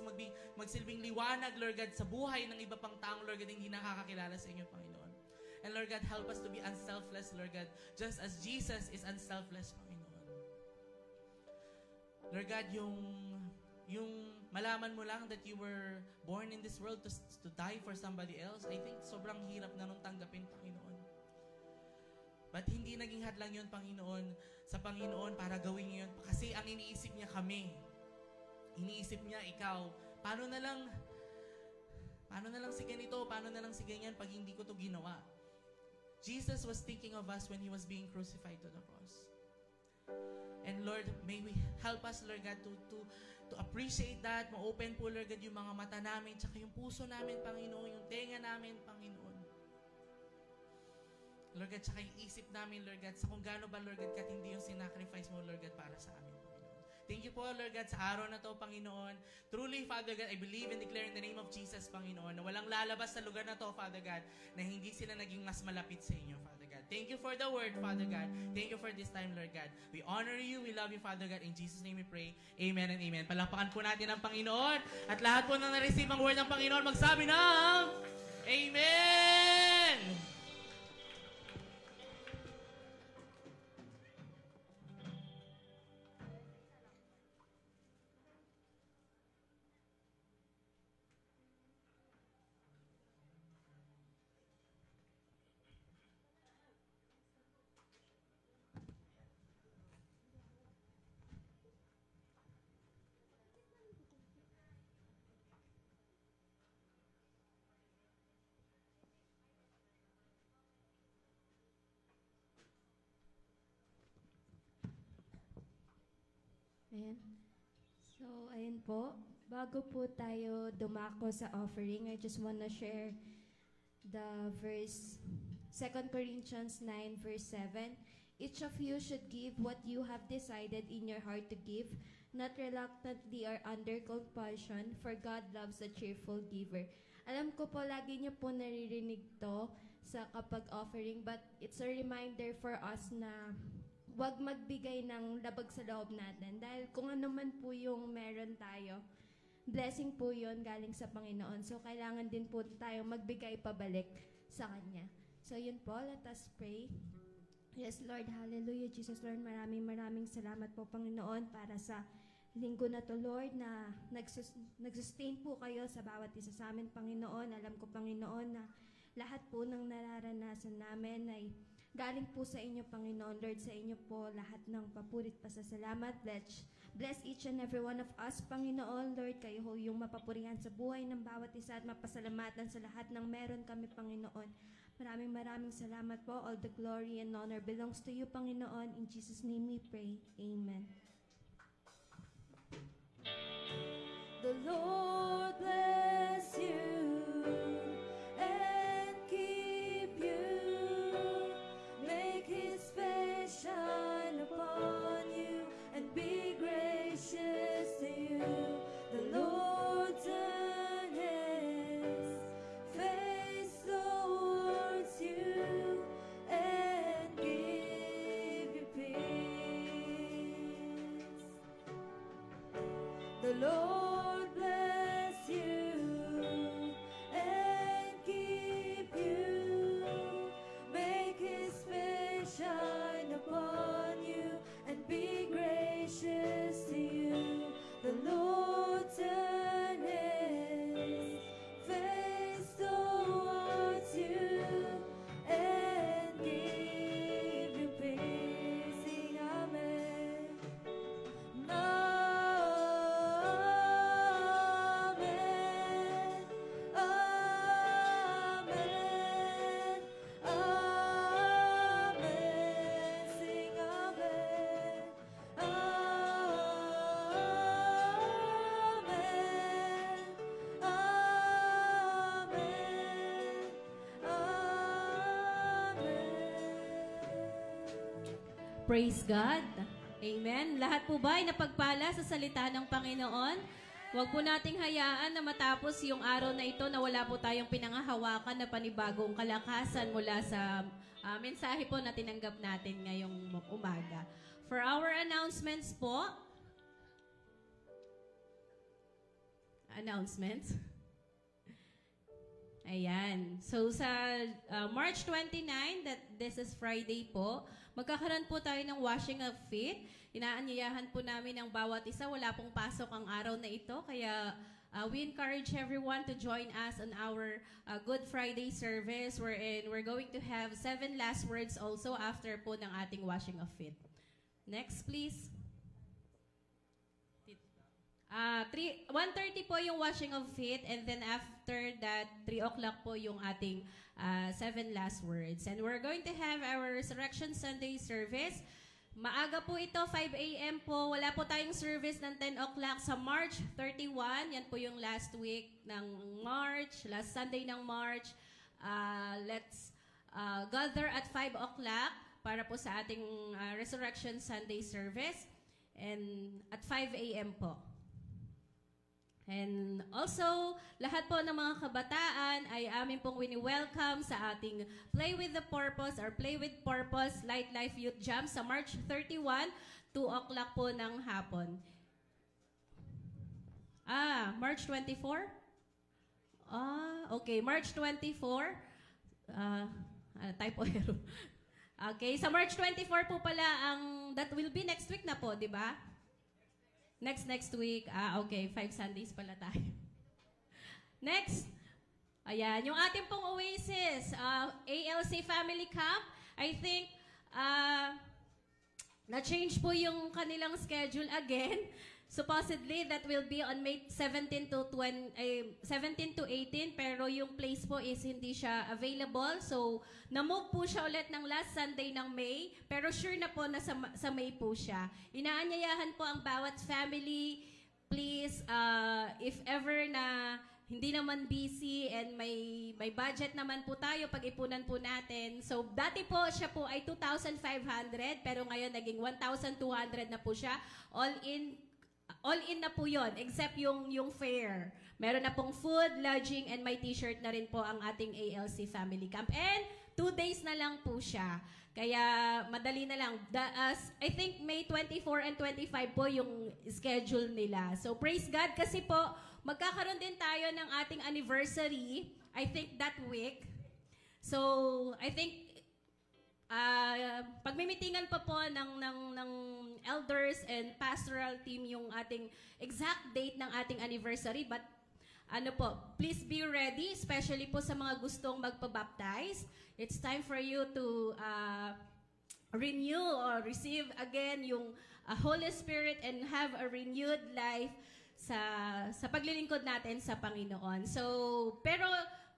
magsilbing liwanag, Lord God, sa buhay ng iba pang taong, Lord God, hindi nakakakilala sa inyo, Panginoon. And Lord God, help us to be unselfless, Lord God, just as Jesus is unselfless, Panginoon. Lord God, yung malaman mo lang that you were born in this world to die for somebody else, I think sobrang hirap na nung tanggapin, Panginoon. But hindi naging hadlang yun, Panginoon, sa Panginoon para gawin yun. Kasi ang iniisip niya kami. Iniisip niya ikaw. Paano na lang si ganito, paano na lang si ganyan pag hindi ko to ginawa? Jesus was thinking of us when He was being crucified to the cross. And Lord, may we help us, Lord God, to to appreciate that. Ma-open po, Lord God, yung mga mata namin, tsaka yung puso namin, Panginoon, yung tenga namin, Panginoon. Lord God, tsaka yung isip namin, Lord God, sa kung gaano ba, Lord God, katindi yung sinacrifice mo, Lord God, para sa amin, Panginoon. Thank you po, Lord God, sa araw na to, Panginoon. Truly, Father God, I believe and declare in the name of Jesus, Panginoon, na walang lalabas sa lugar na to, Father God, na hindi sila naging mas malapit sa inyo, Father God. Thank you for the word, Father God. Thank you for this time, Lord God. We honor you, we love you, Father God. In Jesus' name we pray. Amen and amen. Palakpakan po natin ang Panginoon. At lahat po na na-receive ang word ng Panginoon, magsabi ng Amen! Ayan. So, ayun po. Bago po tayo dumako sa offering, I just wanna share the verse, 2 Corinthians 9, verse 7. Each of you should give what you have decided in your heart to give, not reluctantly or under compulsion, for God loves a cheerful giver. Alam ko po, lagi niyo po naririnig to sa kapag offering, but it's a reminder for us na huwag magbigay ng labag sa loob natin. Dahil kung ano man po yung meron tayo, blessing po yun galing sa Panginoon. So, kailangan din po tayo magbigay pabalik sa Kanya. So, yun po. Let us pray. Yes, Lord. Hallelujah. Jesus, Lord, maraming salamat po, Panginoon, para sa linggo na to, Lord, na nagsustain po kayo sa bawat isa sa amin, Panginoon. Alam ko, Panginoon, na lahat po ng nararanasan namin ay galing po sa inyo, Panginoon. Lord, sa inyo po lahat ng papurit pasasalamat. Bless each and every one of us, Panginoon. Lord, kayo ho yung mapapurihan sa buhay ng bawat isa at mapasalamatan sa lahat ng meron kami, Panginoon. Maraming salamat po. All the glory and honor belongs to you, Panginoon. In Jesus' name we pray. Amen. The Lord bless you and keep you. Make His face shine upon you and be gracious to you. The Lord turn His face towards you and give you peace. The Lord bless you and keep you. Make His face shine upon you and be gracious to you. The Lord turn His face towards you and give you peace. Sing Amen. Amen. Amen. Amen. Sing Amen. Amen. Amen. Praise God. Amen. Lahat po ba ay napagpala sa salita ng Panginoon? Huwag po nating hayaan na matapos yung araw na ito na wala po tayong pinangahawakan na panibagong kalakasan mula sa mensahe po na tinanggap natin ngayong umaga. For our announcements po, Ayan. So sa March 29, this is Friday po, magkakaroon po tayo ng washing of feet. Inaanyayahan po namin ang bawat isa. Wala pong pasok ang araw na ito. Kaya we encourage everyone to join us on our Good Friday service wherein we're going to have 7 last words also after po ng ating washing of feet. Next, please. 1:30 po yung washing of feet, and then after that, 3 o'clock po yung ating 7 last words. And we're going to have our Resurrection Sunday service. Maaga po ito, 5 a.m. po. Wala po tayong service ng 10 o'clock sa March 31. Yan po yung last week ng March, last Sunday ng March. Let's gather at 5 o'clock para po sa ating Resurrection Sunday service. And at 5 a.m. po. And also, lahat po ng mga kabataan ay amin pong wini-welcome sa ating Play with the Purpose or Play with Purpose Light Life Youth Jam sa March 31, 2 o'clock po ng hapon. March 24? Okay, March 24. Typo error. Okay, sa March 24 po pala that will be next week na po, di ba? Next week. Okay. 5 Sundays pala tayo. Next. Ayan. Yung ating pong Oasis, ALC Family Camp, I think, na-change po yung kanilang schedule again. Supposedly, that will be on May 17 to 18, pero yung place po is hindi siya available. So, na-move po siya ulit ng last Sunday ng May, pero sure na po na sa May po siya. Inaanyayahan po ang bawat family, please, if ever na hindi naman busy and may budget naman po tayo, pag-ipunan po natin. So, dati po siya po ay 2,500, pero ngayon naging 1,200 na po siya. All in na po yon, except yung fare. Meron na pong food, lodging, and may t-shirt na rin po ang ating ALC Family Camp. And 2 days na lang po siya. Kaya madali na lang. I think May 24 and 25 po yung schedule nila. So praise God kasi po, magkakaroon din tayo ng ating anniversary, I think that week. So I think pagmimitingan pa po ng elders and pastoral team yung ating exact date ng ating anniversary, but please be ready, especially po sa mga gustong magpabaptize. It's time for you to renew or receive again yung Holy Spirit and have a renewed life sa paglilingkod natin sa Panginoon. So, pero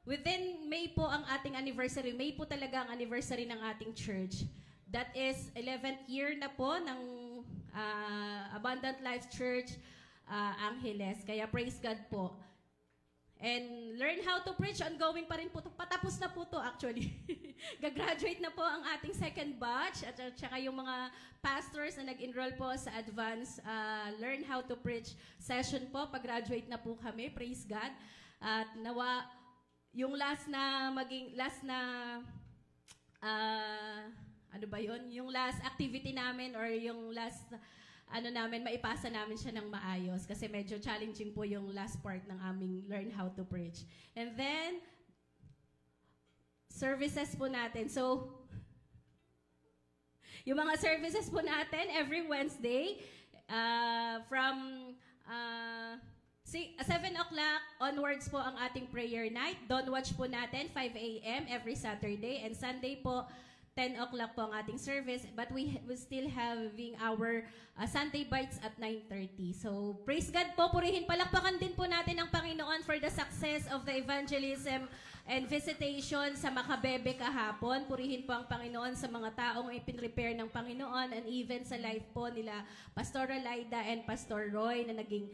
within May po ang ating anniversary. May po talaga ang anniversary ng ating church. That is 11th year na po ng Abundant Life Church Angeles. Kaya praise God po. And learn how to preach. Ongoing pa rin po. Patapos na po to actually. Gagraduate na po ang ating second batch. At saka yung mga pastors na nag-enroll po sa advanced learn how to preach session po. Pag-graduate na po kami. Praise God. At nawa yung last na yung last activity namin or yung last namin, maipasa namin siya ng maayos kasi medyo challenging po yung last part ng aming learn how to preach. And then services po natin. So yung mga services po natin every Wednesday from 7 o'clock onwards po ang ating prayer night. Dawn watch po natin, 5 a.m. every Saturday. And Sunday po, 10 o'clock po ang ating service. But we still having our Sunday bites at 9:30. So, praise God po. Purihin, palakpakan din po natin ang Panginoon for the success of the evangelism and visitation sa Makabebe kahapon. Purihin po ang Panginoon sa mga taong ipinrepare ng Panginoon and even sa life po nila Pastor Laida and Pastor Roy na naging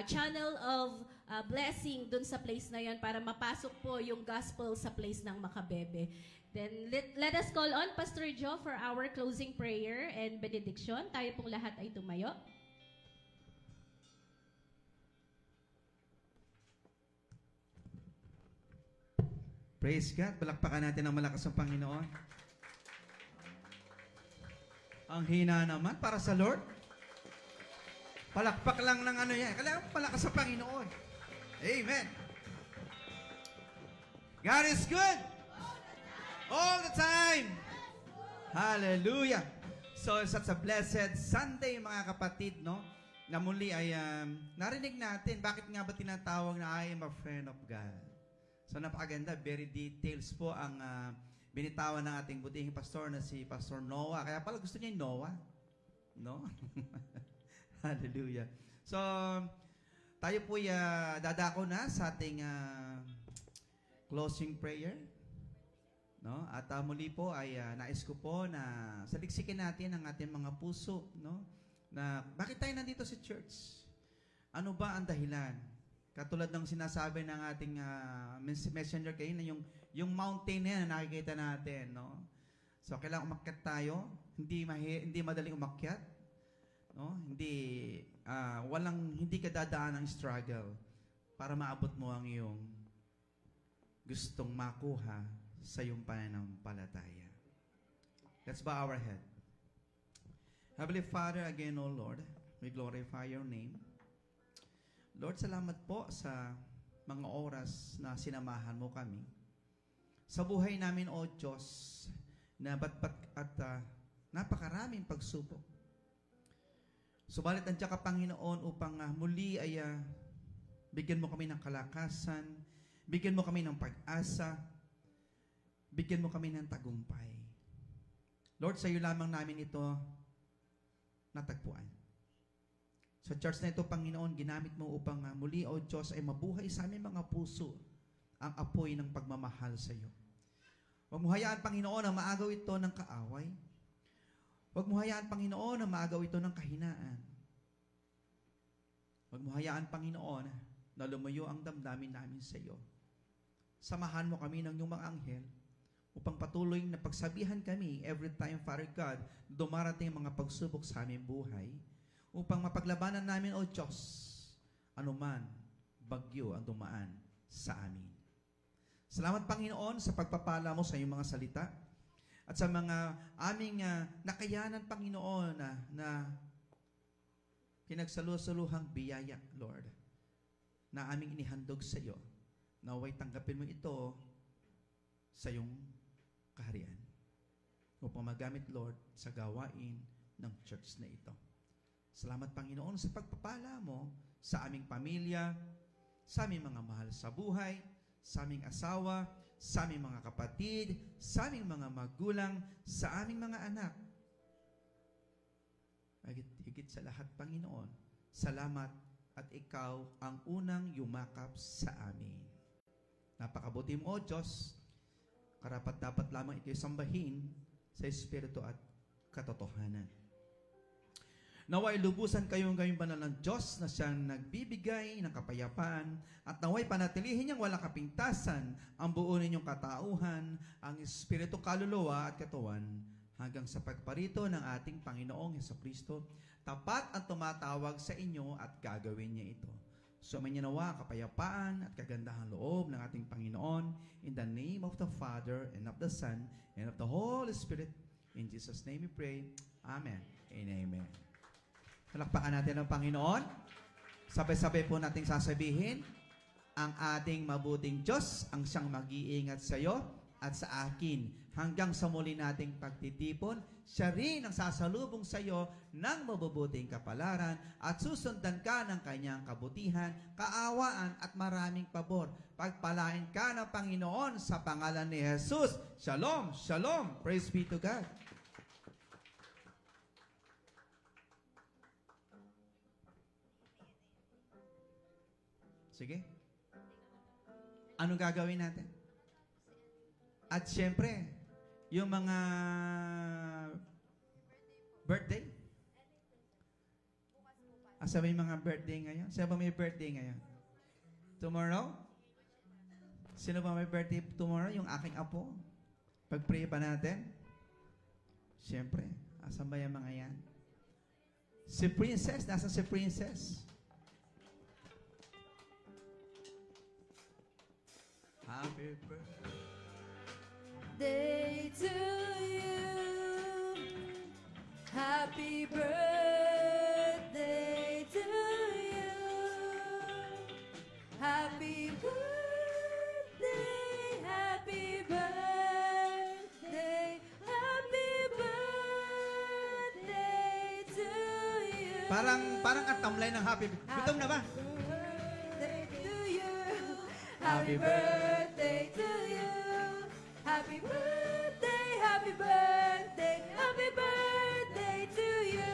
channel of blessing dun sa place na yon para mapasok po yung gospel sa place ng Makabebe. Then let us call on Pastor Joe for our closing prayer and benediction. Tayo pong lahat ay tumayo. Praise God. Palakpakan natin ang malakas ng Panginoon. Ang hina naman para sa Lord. Palakpak lang ng yan. Kailangan malakas sa Panginoon. Amen. God is good. All the time. Hallelujah. So, such a blessed Sunday, mga kapatid, no? Na muli ay narinig natin, bakit nga ba tinatawag na I am a friend of God? So, napakaganda. Very details po ang binitawan ng ating butihing pastor na si Pastor Noah. Kaya pala gusto niya yung Noah. No? Hallelujah. So, tayo po dadako na sa ating closing prayer. No? At muli po ay nais ko po na saliksikin natin ang ating mga puso, no? Na bakit tayo nandito sa church? Ano ba ang dahilan? Katulad ng sinasabi ng ating messenger kayo na yung mountain na yan na nakikita natin, no? So kailangan umakyat tayo, hindi madaling umakyat, no? Hindi ka dadaan ng struggle para maabot mo ang iyong gustong makuha sa iyong pananampalataya. Let's bow our head. Heavenly Father, again, O Lord, we glorify your name. Lord, salamat po sa mga oras na sinamahan mo kami. Sa buhay namin, O Diyos, na batbat at napakaraming pagsubok. Subalit nandiyan ka, Panginoon, upang muli ay bigyan mo kami ng kalakasan, bigyan mo kami ng pag-asa, bigyan mo kami ng tagumpay. Lord, sa iyo lamang namin ito natagpuan. Sa church na ito, Panginoon, ginamit mo upang muli, O Diyos, ay mabuhay sa aming mga puso ang apoy ng pagmamahal sa iyo. Huwag mo hayaan, Panginoon, na maagaw ito ng kaaway. Huwag mo hayaan, Panginoon, na maagaw ito ng kahinaan. Huwag mo hayaan, Panginoon, na lumayo ang damdamin namin sa iyo. Samahan mo kami ng iyong mga anghel upang patuloy na pagsabihan kami every time, Father God, dumarating mga pagsubok sa aming buhay upang mapaglabanan namin, O Diyos, anuman bagyo ang dumaan sa amin. Salamat, Panginoon, sa pagpapala mo sa iyong mga salita at sa mga aming nakayanan, Panginoon, na pinagsalusuluhang biyaya, Lord, na aming inihandog sa iyo. Naway tanggapin mo ito sa iyong kaharian upang magamit, Lord, sa gawain ng church na ito. Salamat, Panginoon, sa pagpapala mo sa aming pamilya, sa aming mga mahal sa buhay, sa aming asawa, sa aming mga kapatid, sa aming mga magulang, sa aming mga anak. Higit sa lahat, Panginoon, salamat at ikaw ang unang yumakap sa amin. Napakabuti mo, O Diyos, karapat-dapat lamang ito'y sambahin sa Espiritu at katotohanan. Naway lubusan kayong gawing banal ng Diyos na siyang nagbibigay ng kapayapaan at naway panatilihin niyang walang kapintasan ang buo ninyong katauhan, ang Espiritu, kaluluwa at katawan hanggang sa pagparito ng ating Panginoong Hesukristo. Tapat ang tumatawag sa inyo at gagawin niya ito. Sumayin niya nawa kapayapaan at kagandahang loob ng ating Panginoon in the name of the Father and of the Son and of the Holy Spirit. In Jesus' name we pray. Amen and amen. Palakpakan natin ang Panginoon. Sabay-sabay po nating sasabihin, ang ating mabuting Diyos ang siyang mag-iingat sa iyo at sa akin hanggang sa muli nating pagtitipon. Siya rin ang sasalubong sa iyo ng mabubuting kapalaran at susundan ka ng kanyang kabutihan, kaawaan at maraming pabor. Pagpalain ka ng Panginoon sa pangalan ni Jesus. Shalom, shalom. Praise be to God. Sige. Anong gagawin natin? At syempre, yung mga birthday. Asa ba yung mga birthday ngayon? Sino ba may birthday ngayon? Tomorrow? Sino ba may birthday tomorrow? Yung aking apo. Pag-pray pa natin? Syempre, asan ba yung mga yan? Si Princess, nasa si Princess? Happy birthday to you. Happy birthday to you. Happy birthday, happy birthday, happy birthday to you. Parang ang tamlay ng happy birthday. Gutom na ba? Birthday to you. Happy birthday to you. Happy birthday, happy birthday, happy birthday to you.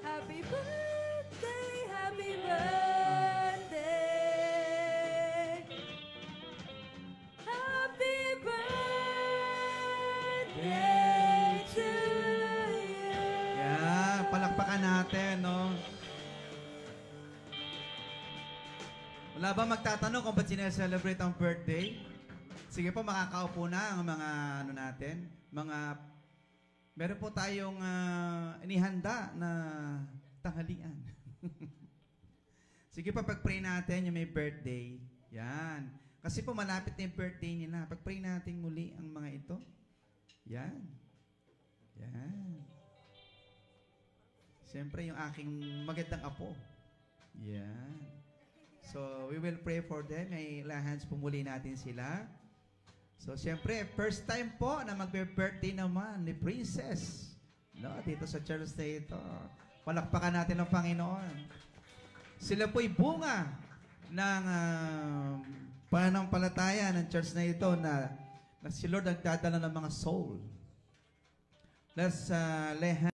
Happy birthday, happy birthday. Happy birthday. Palakpakan natin, no? Wala ba magtatanong kung ba't sineselebrate ang birthday? Sige po, makakaupo na ang mga ano natin. Meron po tayong inihanda na tanghalian. Sige po, pag-pray natin yung may birthday. Yan. Kasi po malapit na yung birthday nila. Pag-pray natin muli ang mga ito. Yan. Yan. Siyempre, yung aking magandang apo. Yan. So, we will pray for them. May hands po muli natin sila. So, siyempre, first time po na magbe-birthday naman ni Princess. No, dito sa church na ito. Palakpakan natin ang Panginoon. Sila po'y bunga ng pananampalataya ng church na ito na si Lord nagdadala ng mga soul. Let's lay hands.